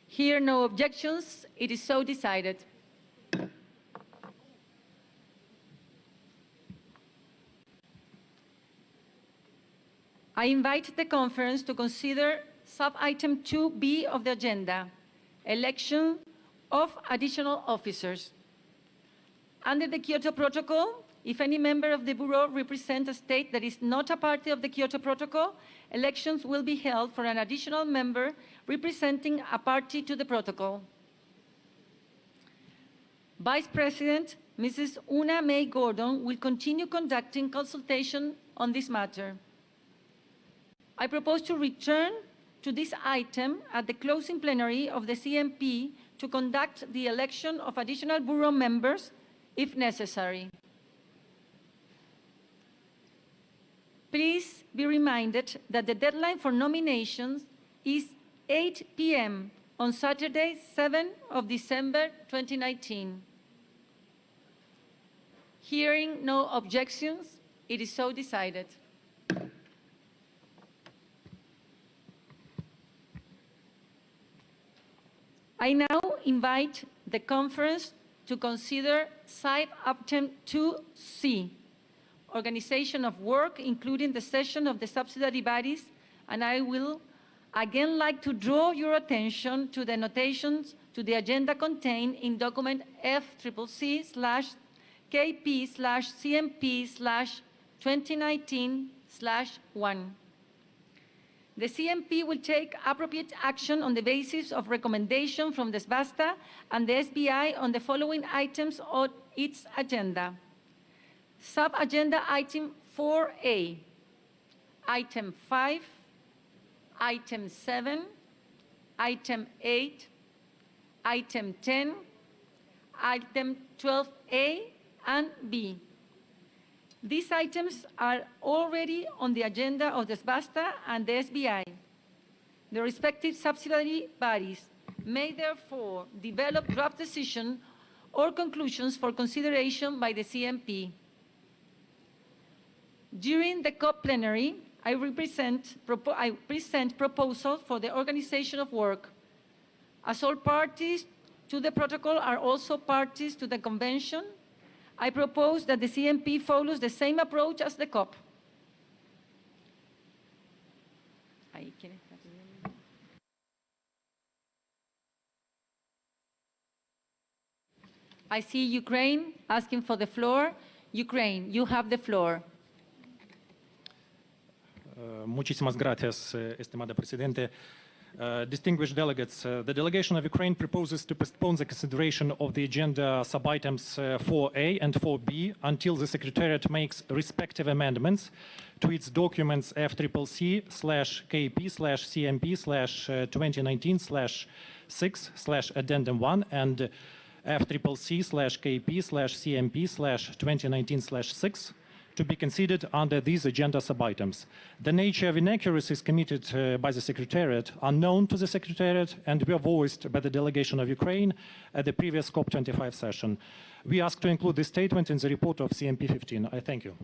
Here, no objections. It is so decided. I invite the conference to consider sub-item 2B of the agenda, election of additional officers. Under the Kyoto Protocol, if any member of the Bureau represents a state that is not a party of the Kyoto Protocol, elections will be held for an additional member representing a party to the protocol. Vice President Mrs. Una May Gordon will continue conducting consultation on this matter. I propose to return to this item at the closing plenary of the CMP to conduct the election of additional Bureau members if necessary. Please be reminded that the deadline for nominations is 8 p.m. on Saturday, 7th of December 2019. Hearing no objections, it is so decided. I now invite the conference to consider sub-item 2C, organization of work, including the session of the subsidiary bodies, and I will again like to draw your attention to the notations to the agenda contained in document FCCC/KP/CMP/2019/1. The CMP will take appropriate action on the basis of recommendation from the SBASTA and the SBI on the following items on its agenda. Sub-agenda item 4A, item 5, item 7, item 8, item 10, item 12A and B. These items are already on the agenda of the SBASTA and the SBI. The respective subsidiary bodies may therefore develop draft decision or conclusions for consideration by the CMP. During the COP plenary, I present proposals for the organization of work. As all parties to the protocol are also parties to the convention, I propose that the CMP follows the same approach as the COP. I see Ukraine asking for the floor. Ukraine, you have the floor. Muchísimas gracias, estimada Presidente. Distinguished delegates, the delegation of Ukraine proposes to postpone the consideration of the agenda sub-items 4A and 4B until the Secretariat makes respective amendments to its documents FCCC/KP/CMP/2019/6/Addendum 1 and FCCC/KP/CMP/2019/6 to be considered under these agenda sub-items. The nature of inaccuracies committed by the Secretariat are known to the Secretariat and were voiced by the delegation of Ukraine at the previous COP25 session. We ask to include this statement in the report of CMP 15. I thank you.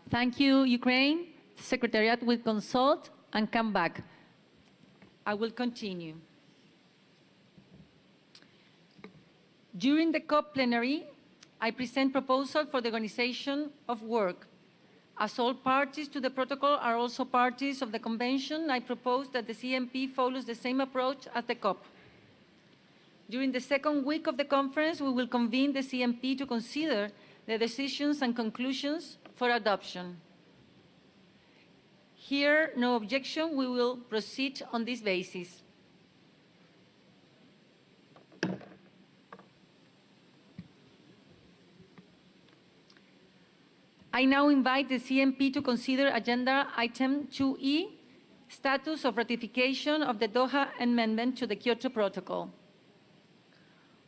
Thank you, Ukraine. The Secretariat will consult and come back. I will continue. During the COP plenary, I present proposal for the organization of work. As all parties to the protocol are also parties of the convention, I propose that the CMP follows the same approach as the COP. During the second week of the conference, we will convene the CMP to consider the decisions and conclusions for adoption. Here, no objection, we will proceed on this basis. I now invite the CMP to consider agenda item 2E, status of ratification of the Doha Amendment to the Kyoto Protocol.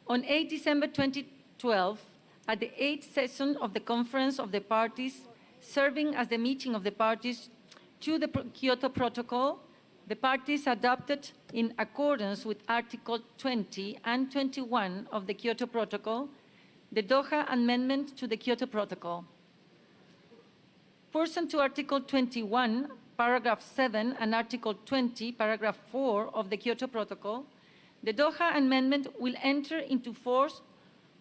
On 8 December 2012, at the 8th session of the Conference of the Parties, serving as the meeting of the parties to the Kyoto Protocol, the parties adopted, in accordance with Article 20 and 21 of the Kyoto Protocol, the Doha Amendment to the Kyoto Protocol. Pursuant to Article 21, Paragraph 7, and Article 20, Paragraph 4 of the Kyoto Protocol, the Doha Amendment will enter into force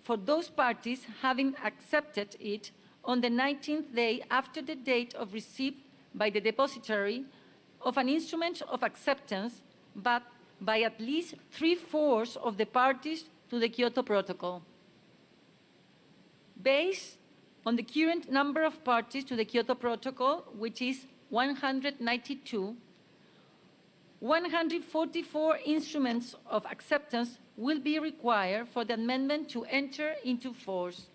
for those parties having accepted it on the 19th day after the date of receipt by the depositary of an instrument of acceptance, but by at least 3/4 of the parties to the Kyoto Protocol. Based on the current number of parties to the Kyoto Protocol, which is 192, 144 instruments of acceptance will be required for the amendment to enter into force.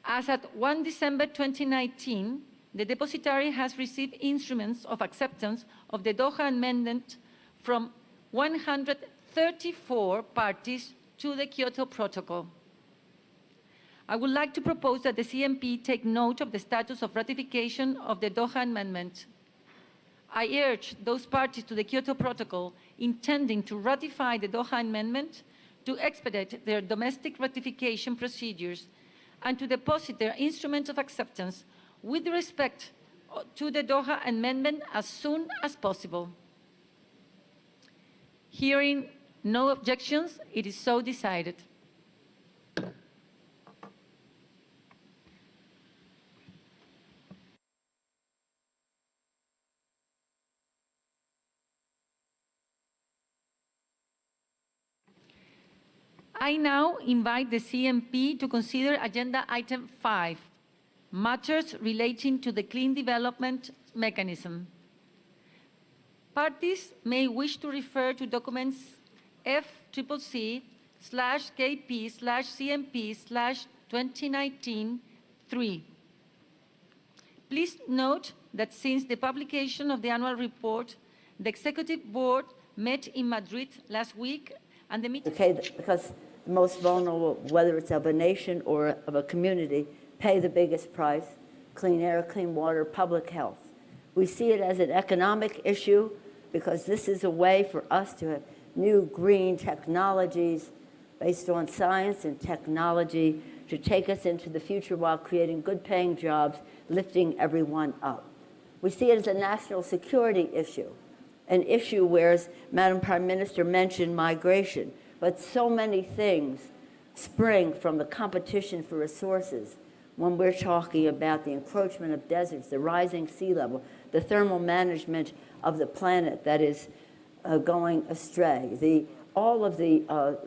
As at 1 December 2019, the depositary has received instruments of acceptance of the Doha Amendment from 134 parties to the Kyoto Protocol. I would like to propose that the CMP take note of the status of ratification of the Doha Amendment. I urge those parties to the Kyoto Protocol intending to ratify the Doha Amendment to expedite their domestic ratification procedures and to deposit their instruments of acceptance with respect to the Doha Amendment as soon as possible. Hearing no objections, it is so decided. I now invite the CMP to consider Agenda Item 5, matters relating to the Clean Development Mechanism. Parties may wish to refer to documents FCCC/KP/CMP/2019-3. Please note that since the publication of the annual report, the Executive Board met in Madrid last week and the meeting... Okay, because the most vulnerable, whether it's of a nation or of a community, pay the biggest price: clean air, clean water, public health. We see it as an economic issue because this is a way for us to have new green technologies based on science and technology to take us into the future while creating good paying jobs, lifting everyone up. We see it as a national security issue, an issue where, as Madam Prime Minister mentioned, migration, but so many things spring from the competition for resources when we're talking about the encroachment of deserts, the rising sea level, the thermal management of the planet that is going astray. All of that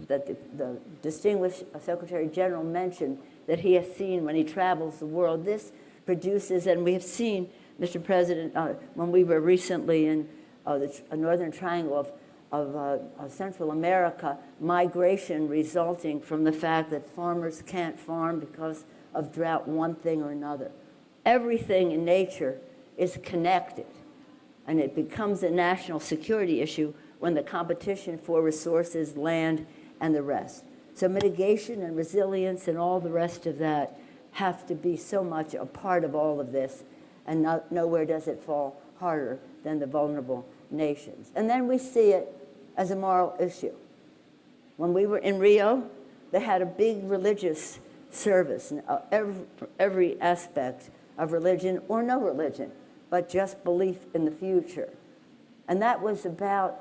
the distinguished Secretary General mentioned that he has seen when he travels the world. This produces, and we have seen, Mr. President, when we were recently in the northern triangle of Central America, migration resulting from the fact that farmers can't farm because of drought, one thing or another. Everything in nature is connected, and it becomes a national security issue when the competition for resources, land, and the rest. So mitigation and resilience and all the rest of that have to be so much a part of all of this, and nowhere does it fall harder than the vulnerable nations. And then we see it as a moral issue. When we were in Rio, they had a big religious service, every aspect of religion or no religion, but just belief in the future. And that was about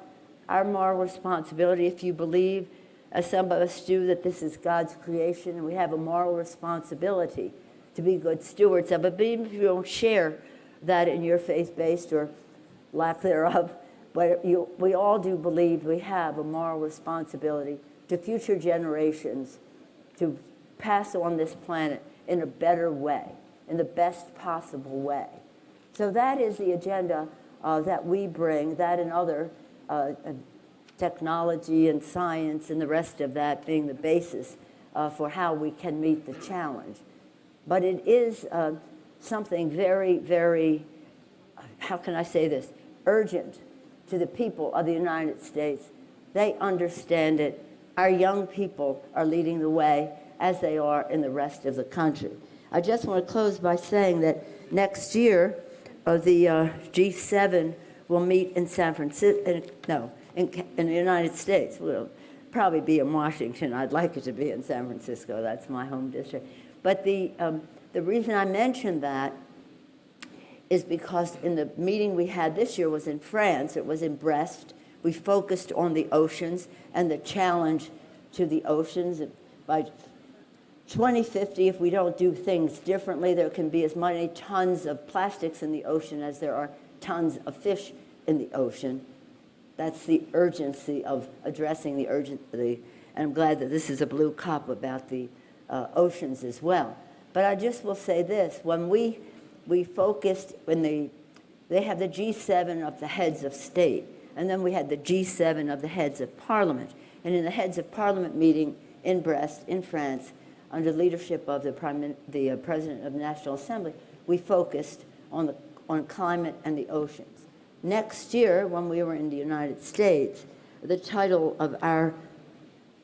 our moral responsibility. If you believe, as some of us do, that this is God's creation and we have a moral responsibility to be good stewards of it, but even if you don't share that in your faith-based or lack thereof, but we all do believe we have a moral responsibility to future generations to pass on this planet in a better way, in the best possible way. So that is the agenda that we bring, that and other technology and science and the rest of that being the basis for how we can meet the challenge. But it is something very, very, how can I say this, urgent to the people of the United States. They understand it. Our young people are leading the way, as they are in the rest of the country. I just want to close by saying that next year, the G7 will meet in San Francisco, in the United States. We'll probably be in Washington. I'd like it to be in San Francisco. That's my home district. But the reason I mentioned that is because in the meeting we had this year was in France. It was in Brest. We focused on the oceans and the challenge to the oceans. By 2050, if we don't do things differently, there can be as many tons of plastics in the ocean as there are tons of fish in the ocean. That's the urgency of addressing the urgency. And I'm glad that this is a blue COP about the oceans as well. But I just will say this, when we focused, they have the G7 of the heads of state, and then we had the G7 of the heads of parliament. And in the heads of parliament meeting in Brest, in France, under leadership of the President of the National Assembly, we focused on climate and the oceans. Next year, when we were in the United States, the title of our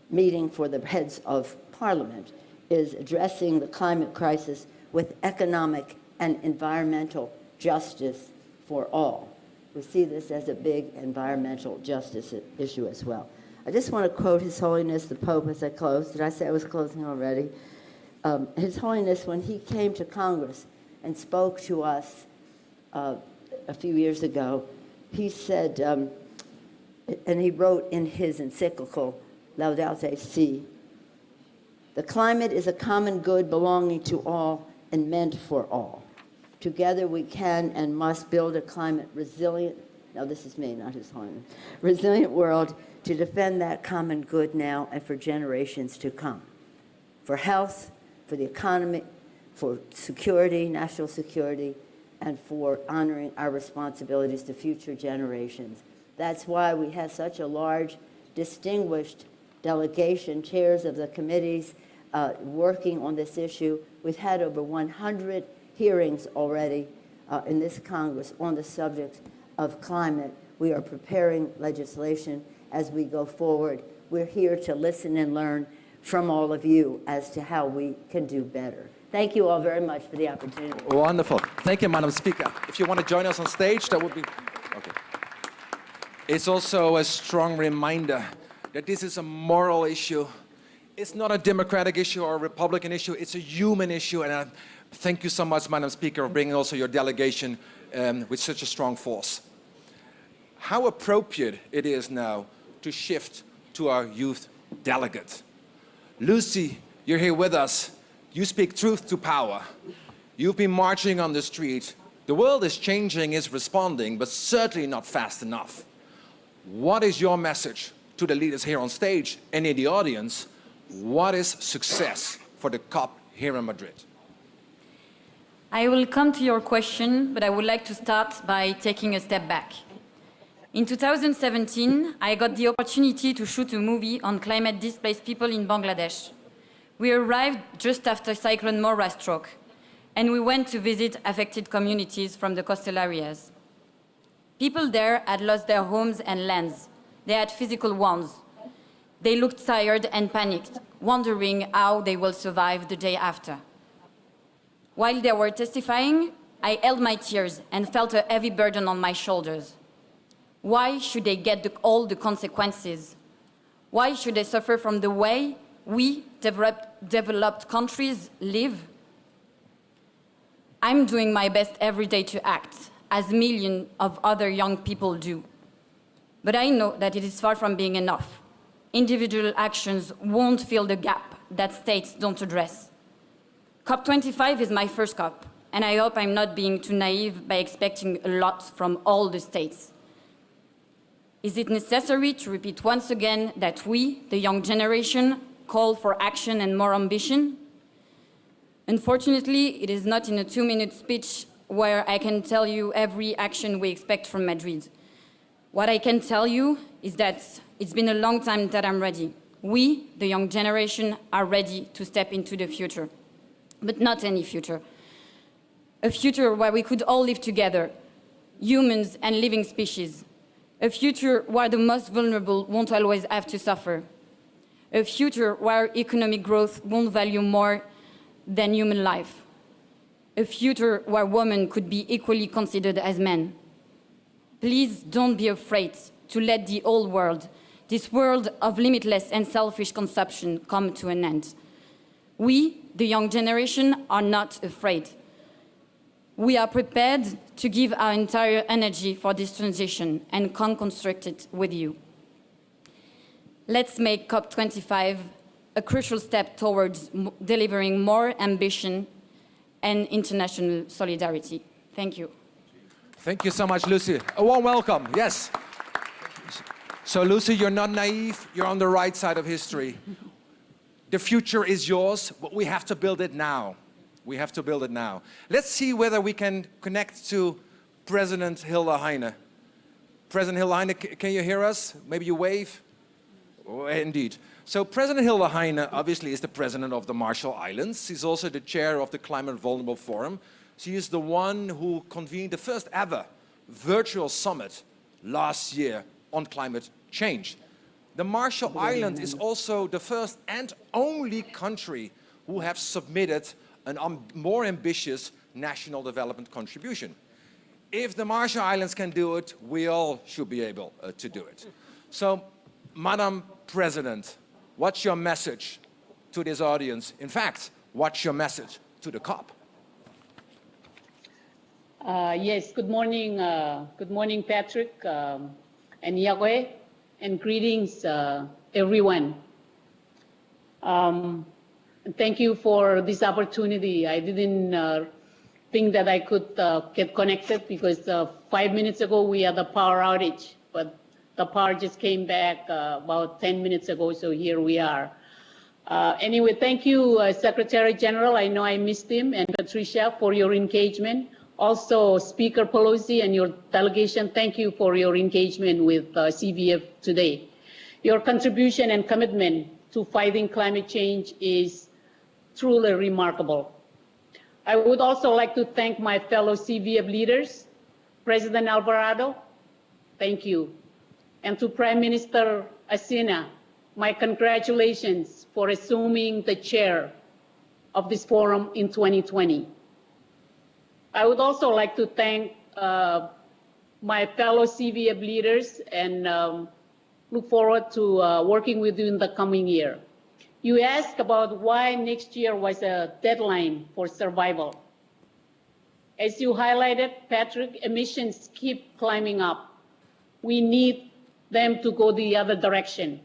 meeting for the heads of parliament is addressing the climate crisis with economic and environmental justice for all. We see this as a big environmental justice issue as well. I just want to quote His Holiness the Pope as I close. Did I say I was closing already? His Holiness, when he came to Congress and spoke to us a few years ago, he said, and he wrote in his encyclical, Laudato Si, "The climate is a common good belonging to all and meant for all. Together we can and must build a climate resilient," now this is me, not His Holiness, "resilient world to defend that common good now and for generations to come. For health, for the economy, for security, national security, and for honoring our responsibilities to future generations." That's why we have such a large, distinguished delegation, chairs of the committees working on this issue. We've had over 100 hearings already in this Congress on the subject of climate. We are preparing legislation as we go forward. We're here to listen and learn from all of you as to how we can do better. Thank you all very much for the opportunity. Wonderful. Thank you, Madam Speaker. If you want to join us on stage, that would be... Okay. It's also a strong reminder that this is a moral issue. It's not a Democratic issue or a Republican issue. It's a human issue. And I thank you so much, Madam Speaker, for bringing also your delegation with such a strong force. How appropriate it is now to shift to our youth delegate. Lucy, you're here with us. You speak truth to power. You've been marching on the street. The world is changing, is responding, but certainly not fast enough. What is your message to the leaders here on stage and in the audience? What is success for the COP here in Madrid? I will come to your question, but I would like to start by taking a step back. In 2017, I got the opportunity to shoot a movie on climate-displaced people in Bangladesh. We arrived just after Cyclone Mora struck, and we went to visit affected communities from the coastal areas. People there had lost their homes and lands. They had physical wounds. They looked tired and panicked, wondering how they will survive the day after. While they were testifying, I held my tears and felt a heavy burden on my shoulders. Why should they get all the consequences? Why should they suffer from the way we, developed countries, live? I'm doing my best every day to act, as millions of other young people do. But I know that it is far from being enough. Individual actions won't fill the gap that states don't address. COP25 is my first COP, and I hope I'm not being too naive by expecting a lot from all the states. Is it necessary to repeat once again that we, the young generation, call for action and more ambition? Unfortunately, it is not in a 2-minute speech where I can tell you every action we expect from Madrid. What I can tell you is that it's been a long time that I'm ready. We, the young generation, are ready to step into the future. But not any future. A future where we could all live together, humans and living species. A future where the most vulnerable won't always have to suffer. A future where economic growth won't value more than human life. A future where women could be equally considered as men. Please don't be afraid to let the old world, this world of limitless and selfish consumption, come to an end. We, the young generation, are not afraid. We are prepared to give our entire energy for this transition and co-construct it with you. Let's make COP25 a crucial step towards delivering more ambition and international solidarity. Thank you. Thank you so much, Lucy. A warm welcome, yes. So, Lucy, you're not naive. You're on the right side of history. The future is yours, but we have to build it now. We have to build it now. Let's see whether we can connect to President Hilda Heine. President Hilda Heine, can you hear us? Maybe you wave? Oh, indeed. So President Hilda Heine obviously is the president of the Marshall Islands. She's also the chair of the Climate Vulnerable Forum. She is the one who convened the first ever virtual summit last year on climate change. The Marshall Islands is also the first and only country who have submitted a more ambitious national development contribution. If the Marshall Islands can do it, we all should be able to do it. So, Madam President, what's your message to this audience? In fact, what's your message to the COP? Yes, good morning, Patrick and Yahweh, and greetings, everyone. Thank you for this opportunity. I didn't think that I could get connected because 5 minutes ago we had a power outage, but the power just came back about 10 minutes ago, so here we are. Anyway, thank you, Secretary General. I know I missed him, and Patricia, for your engagement. Also, Speaker Pelosi and your delegation, thank you for your engagement with CVF today. Your contribution and commitment to fighting climate change is truly remarkable. I would also like to thank my fellow CVF leaders, President Alvarado, thank you, and to Prime Minister Asina, my congratulations for assuming the chair of this forum in 2020. I would also like to thank my fellow CVF leaders and look forward to working with you in the coming year. You asked about why next year was a deadline for survival. As you highlighted, Patrick, emissions keep climbing up. We need them to go the other direction.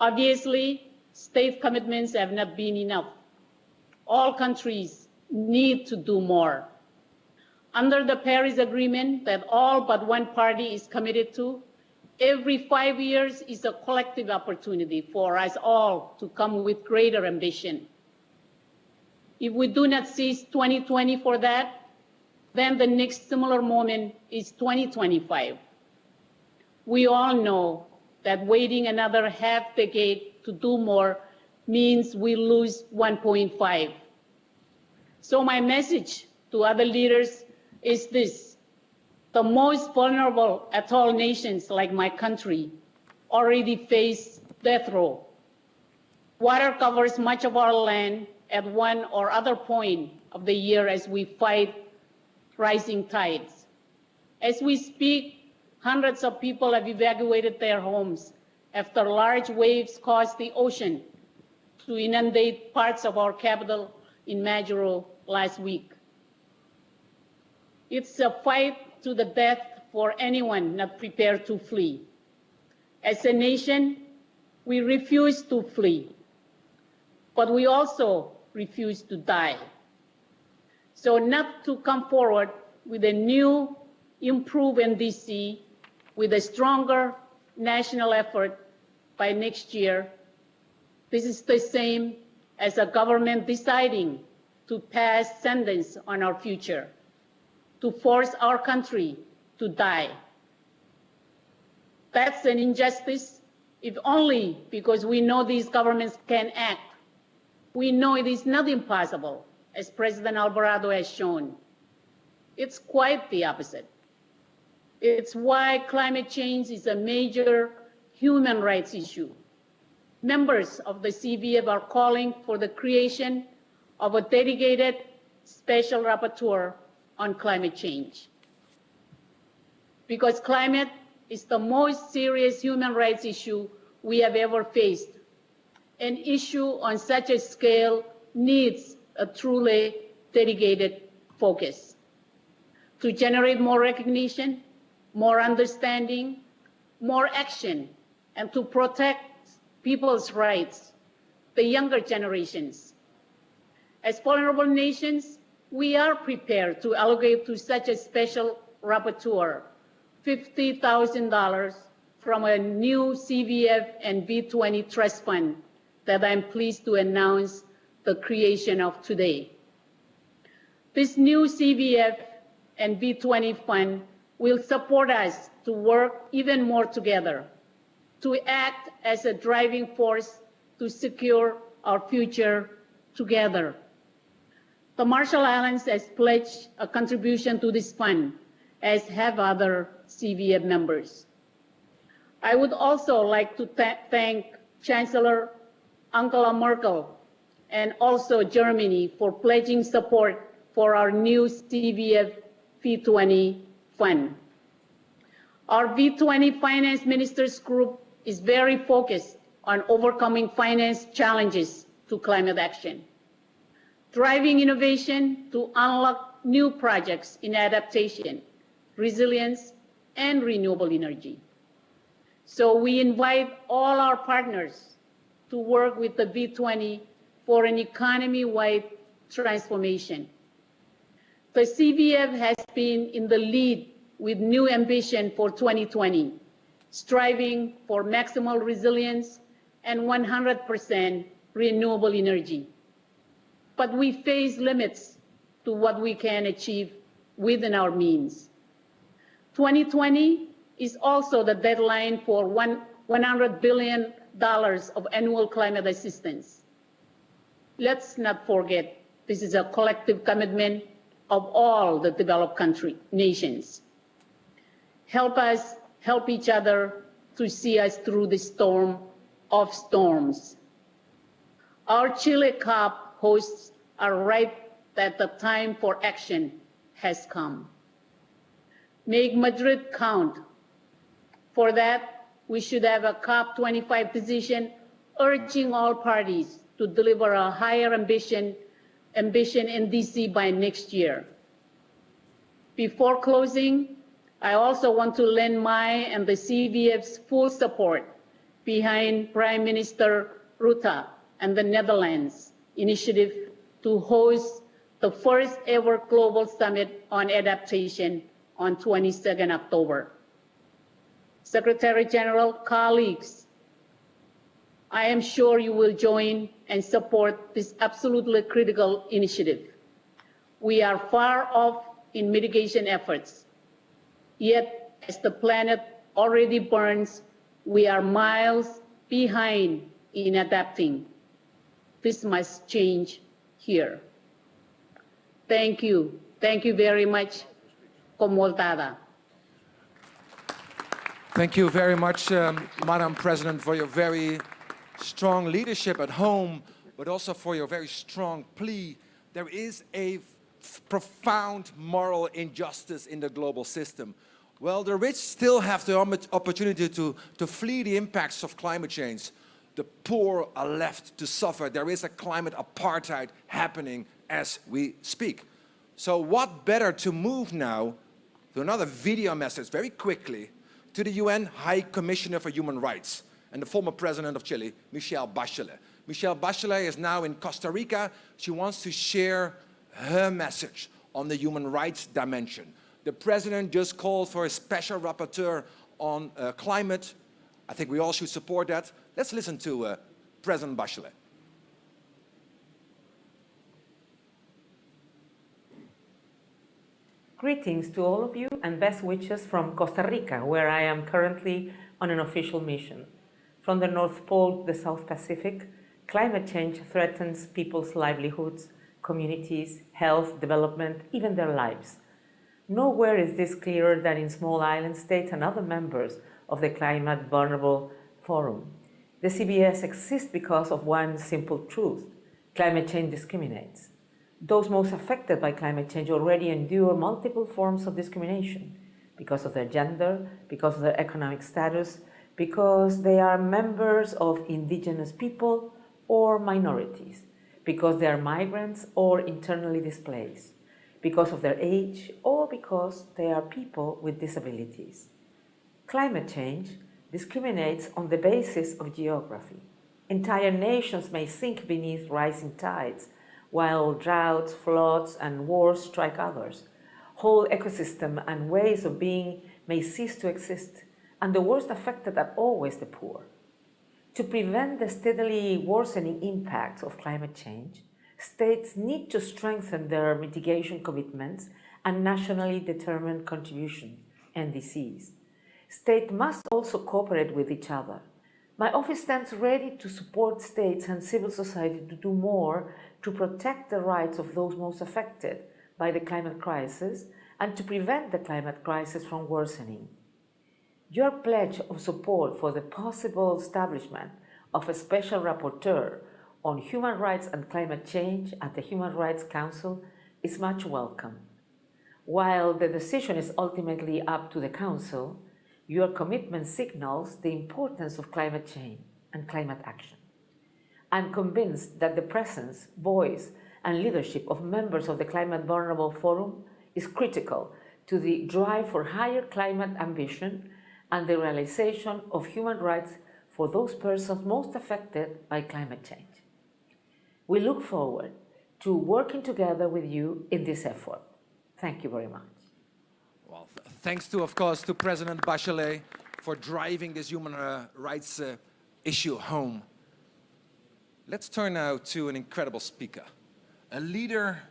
Obviously, state commitments have not been enough. All countries need to do more. Under the Paris Agreement that all but one party is committed to, every 5 years is a collective opportunity for us all to come with greater ambition. If we do not seize 2020 for that, then the next similar moment is 2025. We all know that waiting another half decade to do more means we lose 1.5. So my message to other leaders is this: the most vulnerable atoll nations like my country already face death row. Water covers much of our land at one or other point of the year as we fight rising tides. As we speak, hundreds of people have evacuated their homes after large waves caused the ocean to inundate parts of our capital in Majuro last week. It's a fight to the death for anyone not prepared to flee. As a nation, we refuse to flee, but we also refuse to die. So not to come forward with a new, improved NDC with a stronger national effort by next year, this is the same as a government deciding to pass sentence on our future, to force our country to die. That's an injustice, if only because we know these governments can act. We know it is not impossible, as President Alvarado has shown. It's quite the opposite. It's why climate change is a major human rights issue. Members of the CVF are calling for the creation of a dedicated special rapporteur on climate change. Because climate is the most serious human rights issue we have ever faced. An issue on such a scale needs a truly dedicated focus. To generate more recognition, more understanding, more action, and to protect people's rights, the younger generations. As vulnerable nations, we are prepared to allocate to such a special rapporteur $50,000 from a new CVF and V20 trust fund that I'm pleased to announce the creation of today. This new CVF and V20 fund will support us to work even more together, to act as a driving force to secure our future together. The Marshall Islands has pledged a contribution to this fund, as have other CVF members. I would also like to thank Chancellor Angela Merkel and also Germany for pledging support for our new CVF V20 fund. Our V20 Finance Ministers Group is very focused on overcoming finance challenges to climate action, driving innovation to unlock new projects in adaptation, resilience, and renewable energy. So we invite all our partners to work with the V20 for an economy-wide transformation. The CVF has been in the lead with new ambition for 2020, striving for maximal resilience and 100% renewable energy. But we face limits to what we can achieve within our means. 2020 is also the deadline for $100 billion of annual climate assistance. Let's not forget, this is a collective commitment of all the developed nations. Help us help each other to see us through the storm of storms. Our Chile COP hosts are right that the time for action has come. Make Madrid count. For that, we should have a COP25 decision urging all parties to deliver a higher ambition in DC by next year. Before closing, I also want to lend my and the CVF's full support behind Prime Minister Rutte and the Netherlands initiative to host the first ever global summit on adaptation on 22nd October. Secretary General, colleagues, I am sure you will join and support this absolutely critical initiative. We are far off in mitigation efforts, yet as the planet already burns, we are miles behind in adapting. This must change here. Thank you. Thank you very much. Comoltada. Thank you very much, Madam President, for your very strong leadership at home, but also for your very strong plea. There is a profound moral injustice in the global system. Well, the rich still have the opportunity to flee the impacts of climate change. The poor are left to suffer. There is a climate apartheid happening as we speak. So what better to move now to another video message very quickly to the UN High Commissioner for Human Rights and the former president of Chile, Michelle Bachelet. Michelle Bachelet is now in Costa Rica. She wants to share her message on the human rights dimension. The president just called for a special rapporteur on climate. I think we all should support that. Let's listen to President Bachelet. Greetings to all of you and best wishes from Costa Rica, where I am currently on an official mission. From the North Pole to the South Pacific, climate change threatens people's livelihoods, communities, health, development, even their lives. Nowhere is this clearer than in small island states and other members of the Climate Vulnerable Forum. The CBS exists because of one simple truth: climate change discriminates. Those most affected by climate change already endure multiple forms of discrimination because of their gender, because of their economic status, because they are members of indigenous people or minorities, because they are migrants or internally displaced, because of their age, or because they are people with disabilities. Climate change discriminates on the basis of geography. Entire nations may sink beneath rising tides, while droughts, floods, and wars strike others. Whole ecosystems and ways of being may cease to exist, and the worst affected are always the poor. To prevent the steadily worsening impacts of climate change, states need to strengthen their mitigation commitments and nationally determined contributions, NDCs. States must also cooperate with each other. My office stands ready to support states and civil society to do more to protect the rights of those most affected by the climate crisis and to prevent the climate crisis from worsening. Your pledge of support for the possible establishment of a special rapporteur on human rights and climate change at the Human Rights Council is much welcome. While the decision is ultimately up to the Council, your commitment signals the importance of climate change and climate action. I'm convinced that the presence, voice, and leadership of members of the Climate Vulnerable Forum is critical to the drive for higher climate ambition and the realization of human rights for those persons most affected by climate change. We look forward to working together with you in this effort. Thank you very much. Well, thanks to, of course, to President Bachelet for driving this human rights issue home. Let's turn now to an incredible speaker, a leader,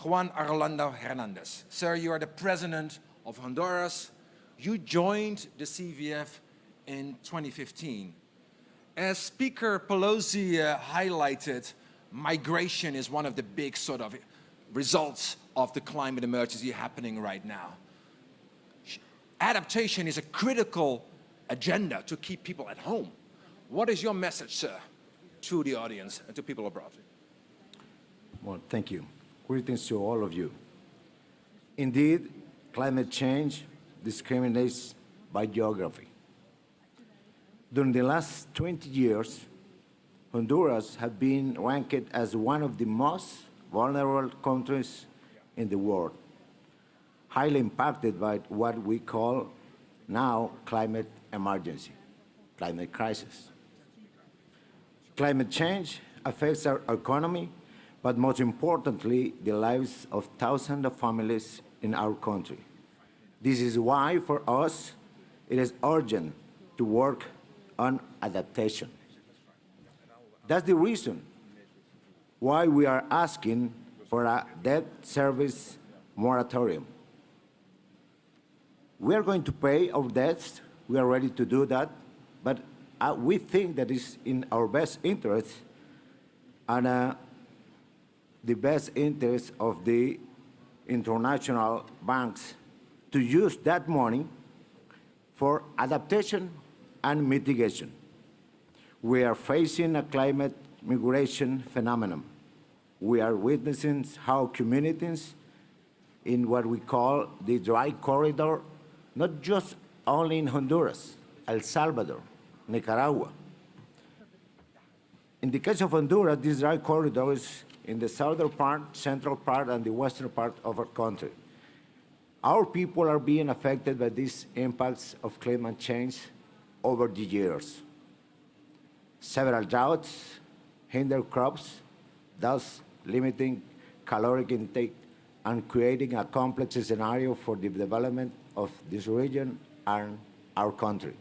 Juan Orlando Hernandez. Sir, you are the president of Honduras. You joined the CVF in 2015. As Speaker Pelosi highlighted, migration is one of the big sort of results of the climate emergency happening right now. Adaptation is a critical agenda to keep people at home. What is your message, sir, to the audience and to people abroad? Well, thank you. Greetings to all of you. Indeed, climate change discriminates by geography. During the last 20 years, Honduras has been ranked as one of the most vulnerable countries in the world, highly impacted by what we call now climate emergency, climate crisis. Climate change affects our economy, but most importantly, the lives of thousands of families in our country. This is why, for us, it is urgent to work on adaptation. That's the reason why we are asking for a debt service moratorium. We are going to pay our debts. We are ready to do that, but we think that it's in our best interest and the best interest of the international banks to use that money for adaptation and mitigation. We are facing a climate migration phenomenon. We are witnessing how communities in what we call the dry corridor, not just only in Honduras, El Salvador, Nicaragua. In the case of Honduras, this dry corridor is in the southern part, central part, and the western part of our country. Our people are being affected by these impacts of climate change over the years. Several droughts hinder crops, thus limiting caloric intake and creating a complex scenario for the development of this region and our country.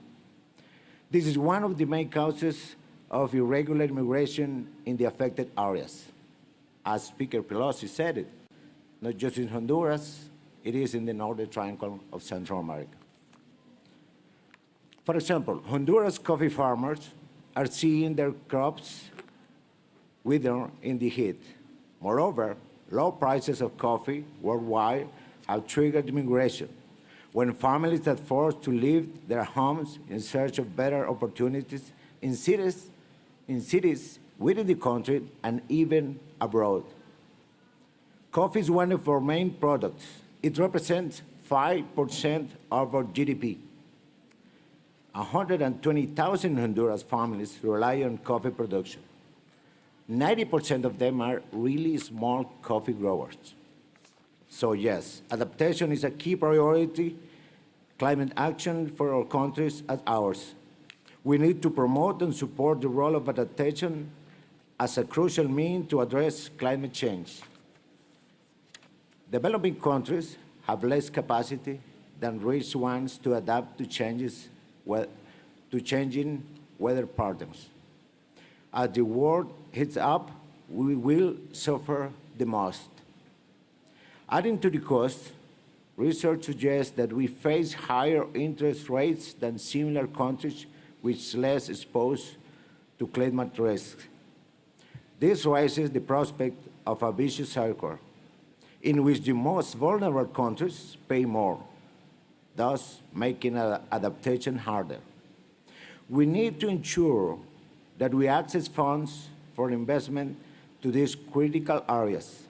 This is one of the main causes of irregular migration in the affected areas. As Speaker Pelosi said it, not just in Honduras, it is in the northern triangle of Central America. For example, Honduras coffee farmers are seeing their crops wither in the heat. Moreover, low prices of coffee worldwide have triggered migration. When families are forced to leave their homes in search of better opportunities in cities within the country and even abroad. Coffee is one of our main products. It represents 5% of our GDP. 120,000 Honduras families rely on coffee production. 90% of them are really small coffee growers. So yes, adaptation is a key priority, climate action for our countries as ours. We need to promote and support the role of adaptation as a crucial means to address climate change. Developing countries have less capacity than rich ones to adapt to changing weather patterns. As the world heats up, we will suffer the most. Adding to the cost, research suggests that we face higher interest rates than similar countries which are less exposed to climate risks. This raises the prospect of a vicious cycle in which the most vulnerable countries pay more, thus making adaptation harder. We need to ensure that we access funds for investment to these critical areas,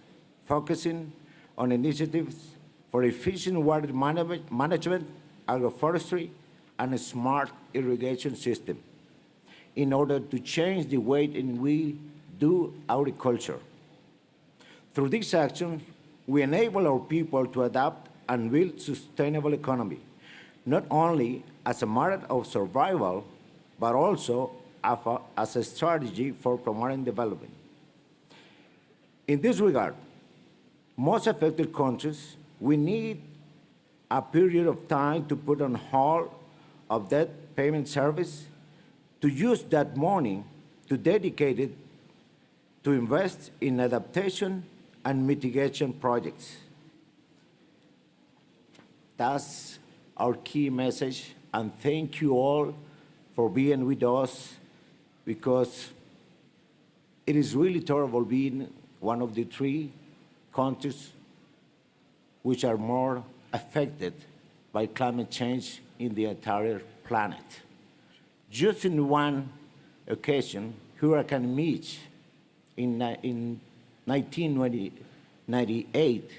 focusing on initiatives for efficient water management, agroforestry, and a smart irrigation system in order to change the way in we do agriculture. Through these actions, we enable our people to adapt and build sustainable economy, not only as a matter of survival, but also as a strategy for promoting development. In this regard, most affected countries, we need a period of time to put on hold of debt payment service, to use that money to dedicate it to invest in adaptation and mitigation projects. That's our key message, and thank you all for being with us, because it is really terrible being one of the 3 countries which are more affected by climate change in the entire planet. Just in one occasion, Hurricane Mitch in 1998,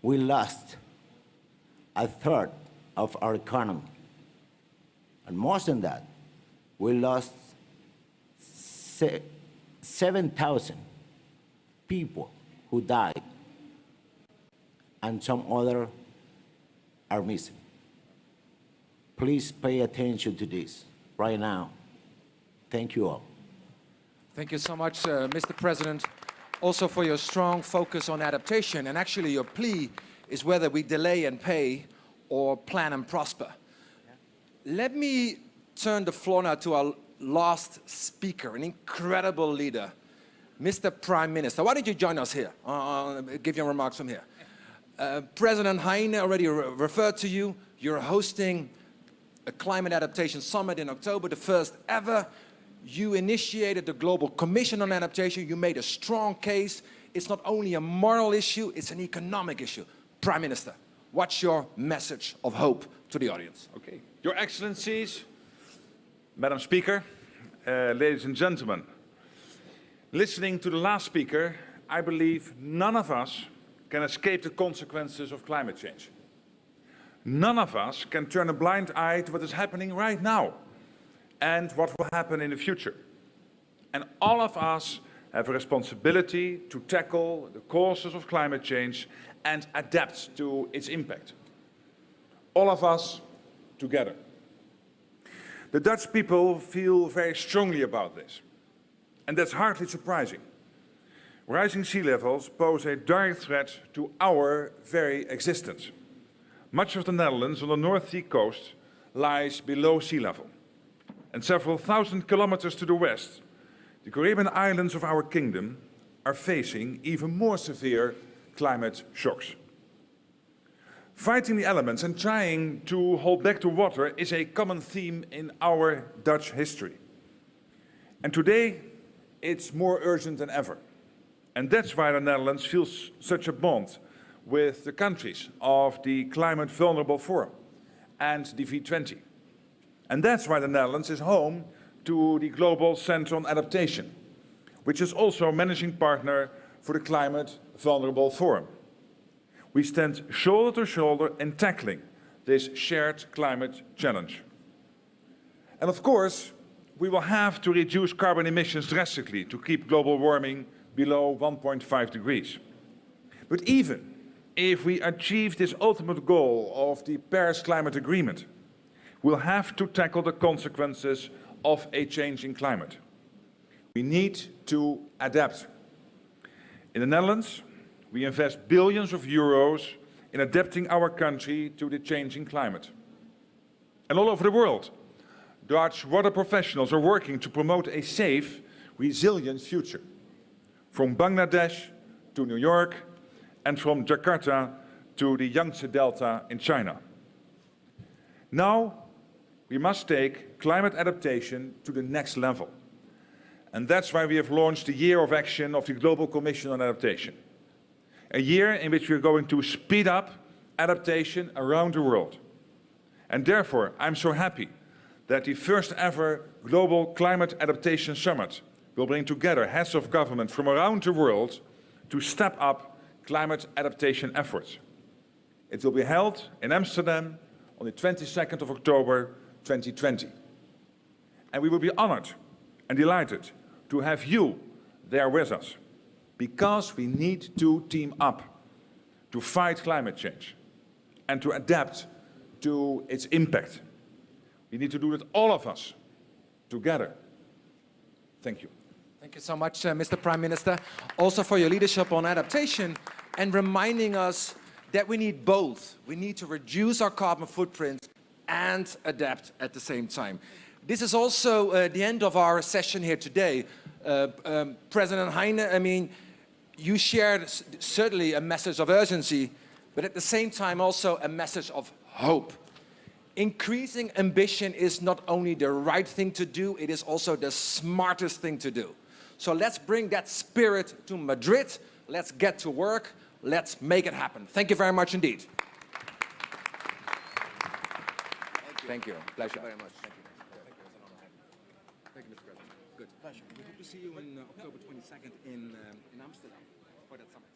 we lost a third of our economy. And more than that, we lost 7,000 people who died, and some other are missing. Please pay attention to this right now. Thank you all. Thank you so much, Mr. President, also for your strong focus on adaptation. And actually, your plea is whether we delay and pay or plan and prosper. Let me turn the floor now to our last speaker, an incredible leader, Mr. Prime Minister. Why don't you join us here? Give your remarks from here. President Heine already referred to you. You're hosting a climate adaptation summit in October, the first ever. You initiated the Global Commission on Adaptation. You made a strong case. It's not only a moral issue, it's an economic issue. Prime Minister, what's your message of hope to the audience? Okay. Your Excellencies, Madam Speaker, ladies and gentlemen, listening to the last speaker, I believe none of us can escape the consequences of climate change. None of us can turn a blind eye to what is happening right now and what will happen in the future. And all of us have a responsibility to tackle the causes of climate change and adapt to its impact. All of us together. The Dutch people feel very strongly about this, and that's hardly surprising. Rising sea levels pose a direct threat to our very existence. Much of the Netherlands on the North Sea coast lies below sea level, and several thousand kilometers to the west, the Caribbean islands of our kingdom are facing even more severe climate shocks. Fighting the elements and trying to hold back the water is a common theme in our Dutch history. And today, it's more urgent than ever. And that's why the Netherlands feels such a bond with the countries of the Climate Vulnerable Forum and the V20. And that's why the Netherlands is home to the Global Centre on Adaptation, which is also a managing partner for the Climate Vulnerable Forum. We stand shoulder to shoulder in tackling this shared climate challenge. And of course, we will have to reduce carbon emissions drastically to keep global warming below 1.5 degrees. But even if we achieve this ultimate goal of the Paris Climate Agreement, we'll have to tackle the consequences of a changing climate. We need to adapt. In the Netherlands, we invest billions of euros in adapting our country to the changing climate. And all over the world, Dutch water professionals are working to promote a safe, resilient future. From Bangladesh to New York, and from Jakarta to the Yangtze Delta in China. Now, we must take climate adaptation to the next level. And that's why we have launched the Year of Action of the Global Commission on Adaptation. A year in which we're going to speed up adaptation around the world. And therefore, I'm so happy that the first ever Global Climate Adaptation Summit will bring together heads of government from around the world to step up climate adaptation efforts. It will be held in Amsterdam on the 22nd of October 2020. And we will be honored and delighted to have you there with us, because we need to team up to fight climate change and to adapt to its impact. We need to do it, all of us, together. Thank you. Thank you so much, Mr. Prime Minister, also for your leadership on adaptation and reminding us that we need both. We need to reduce our carbon footprint and adapt at the same time. This is also the end of our session here today. President Heine, I mean, you shared certainly a message of urgency, but at the same time also a message of hope. Increasing ambition is not only the right thing to do, it is also the smartest thing to do. So let's bring that spirit to Madrid. Let's get to work. Let's make it happen. Thank you very much indeed. Thank you. Pleasure. Very much. Thank you. Thank you, Mr. President. Good. Pleasure. We hope to see you on October 22nd in Amsterdam for that summit.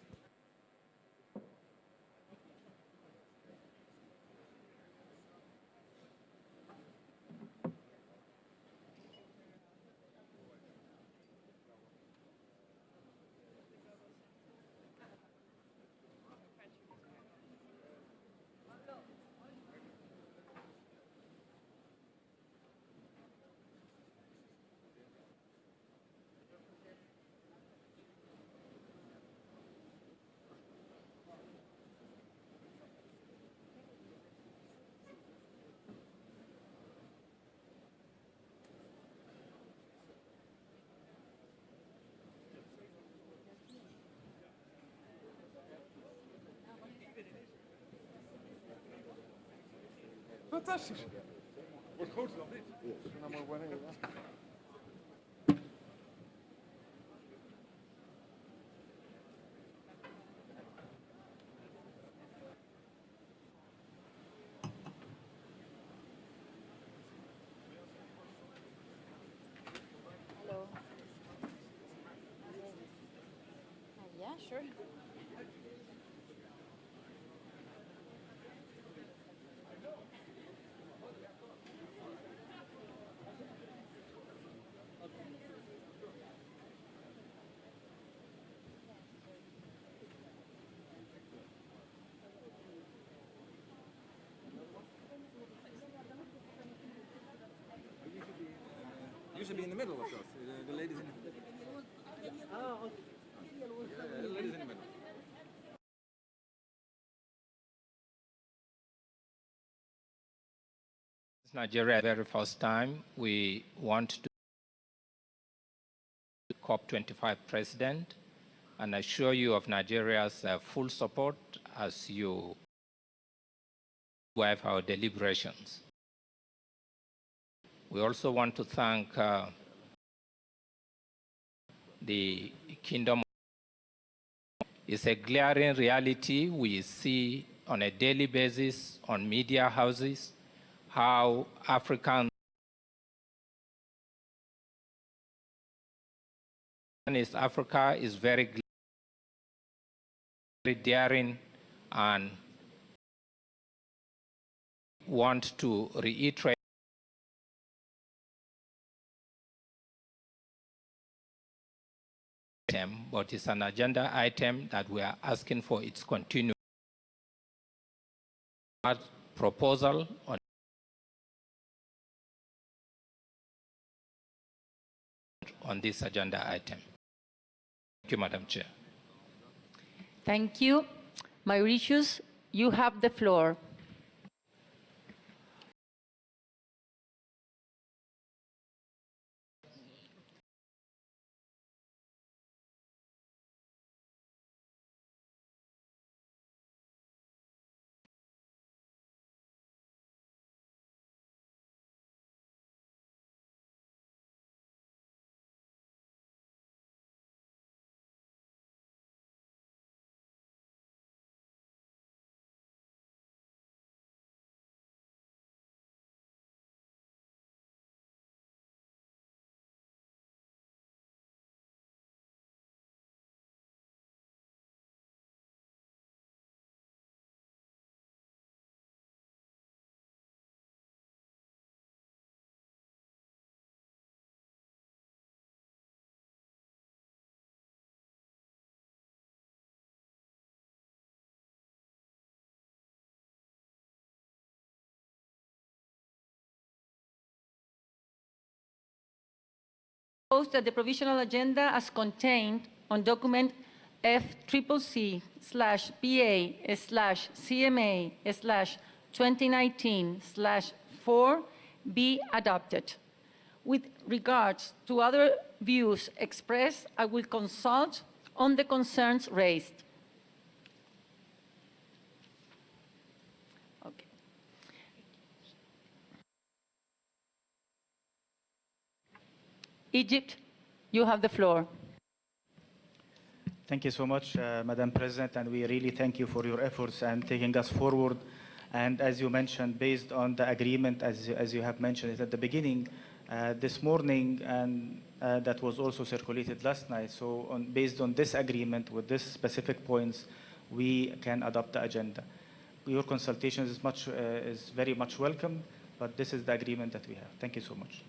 Fantastisch. Wordt groter dan dit. Hello. Yeah, sure. You should be in the middle, of course. The ladies in the middle. Oh, okay. Yeah, the ladies in the middle. Nigeria, very first time, we want to COP25 president and assure you of Nigeria's full support as you drive our deliberations. We also want to thank the Kingdom. It's a glaring reality we see on a daily basis on media houses, how East Africa is very daring and want to reiterate but it's an agenda item that we are asking for its continued proposal on this agenda item. Thank you, Madam Chair. Thank you. Mauritius, you have the floor. propose that the provisional agenda as contained on document FCCC/BA/CMA/2019/4 be adopted. With regards to other views expressed, I will consult on the concerns raised. Okay. Egypt, you have the floor. Thank you so much, Madam President, and we really thank you for your efforts and taking us forward. And as you mentioned, based on the agreement, as you have mentioned it at the beginning, this morning, and that was also circulated last night. So based on this agreement with these specific points, we can adopt the agenda. Your consultation is very much welcome, but this is the agreement that we have. Thank you so much.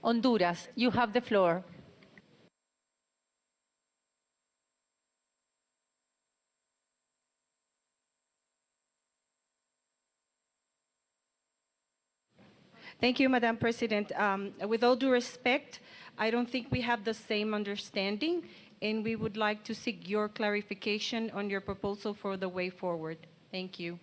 Honduras, you have the floor. Thank you, Madam President. With all due respect, I don't think we have the same understanding, and we would like to seek your clarification on your proposal for the way forward. Thank you.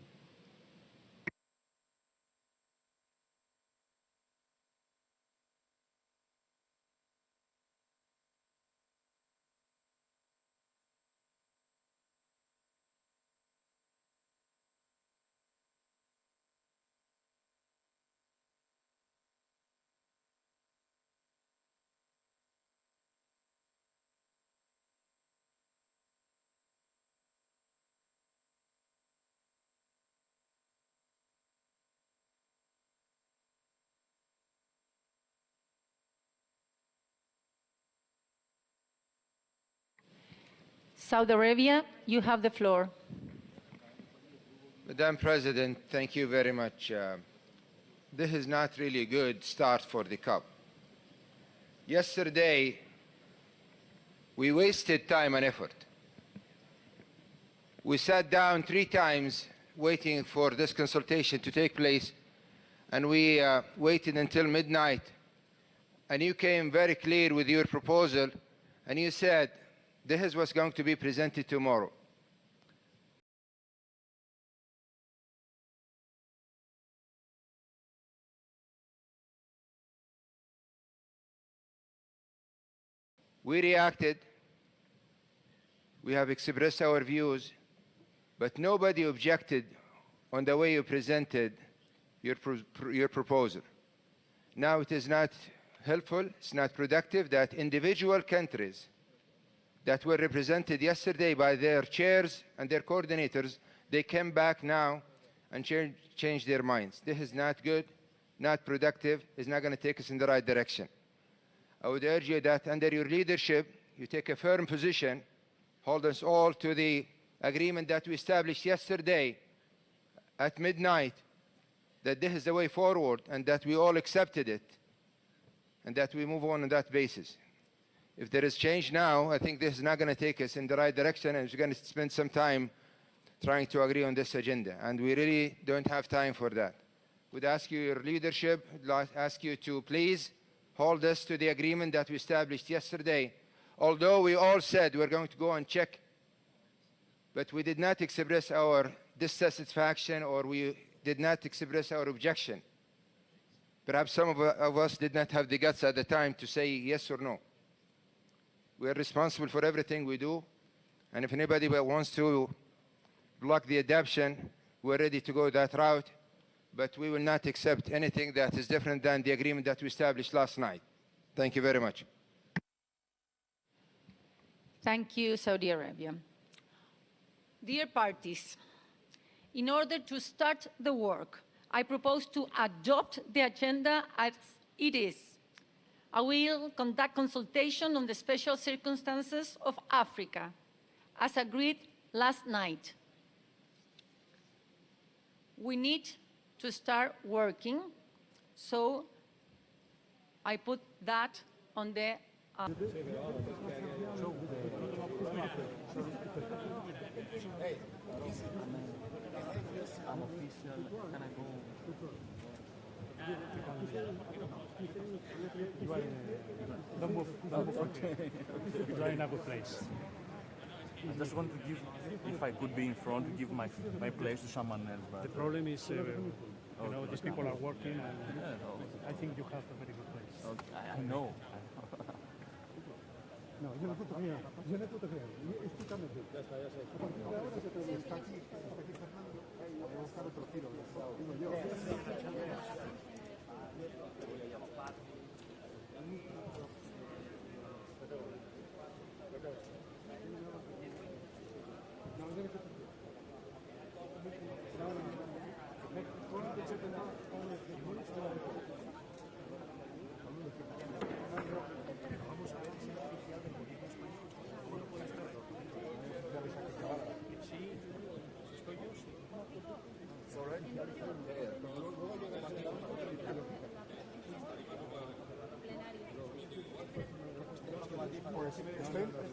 Saudi Arabia, you have the floor. Madam President, thank you very much. This is not really a good start for the COP. Yesterday, we wasted time and effort. We sat down 3 times waiting for this consultation to take place, and we waited until midnight. And you came very clear with your proposal, and you said, this is what's going to be presented tomorrow. We reacted. We have expressed our views, but nobody objected on the way you presented your proposal. Now it is not helpful, it's not productive that individual countries that were represented yesterday by their chairs and their coordinators, they came back now and change their minds. This is not good, not productive, it's not going to take us in the right direction. I would urge you that under your leadership, you take a firm position, hold us all to the agreement that we established yesterday at midnight, that this is the way forward and that we all accepted it and that we move on that basis. If there is change now, I think this is not going to take us in the right direction, and we're going to spend some time trying to agree on this agenda, and we really don't have time for that. We'd ask you, your leadership, ask you to please hold us to the agreement that we established yesterday. Although we all said we're going to go and check, but we did not express our dissatisfaction or we did not express our objection. Perhaps some of us did not have the guts at the time to say yes or no. We are responsible for everything we do, and if anybody wants to block the adoption, we're ready to go that route, but we will not accept anything that is different than the agreement that we established last night. Thank you very much. Thank you, Saudi Arabia. Dear parties, in order to start the work, I propose to adopt the agenda as it is. I will conduct consultation on the special circumstances of Africa, as agreed last night. We need to start working, so I put that on the Don't move. You are in a good place. I just want to give, if I could be in front, to give my place to someone else. But the problem is, you know, these people are working, and I think you have a very good place. Okay. I know. No, yo no puto miedo. Yo no puto miedo. Escúchame tú. Ya está, ya sé. A partir de ahora está aquí Fernando. Voy a buscar otro tiro. Digo yo.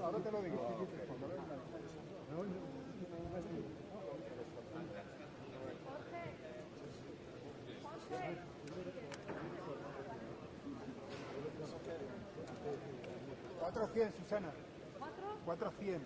Ahora te lo digo. $400, Susana. $400.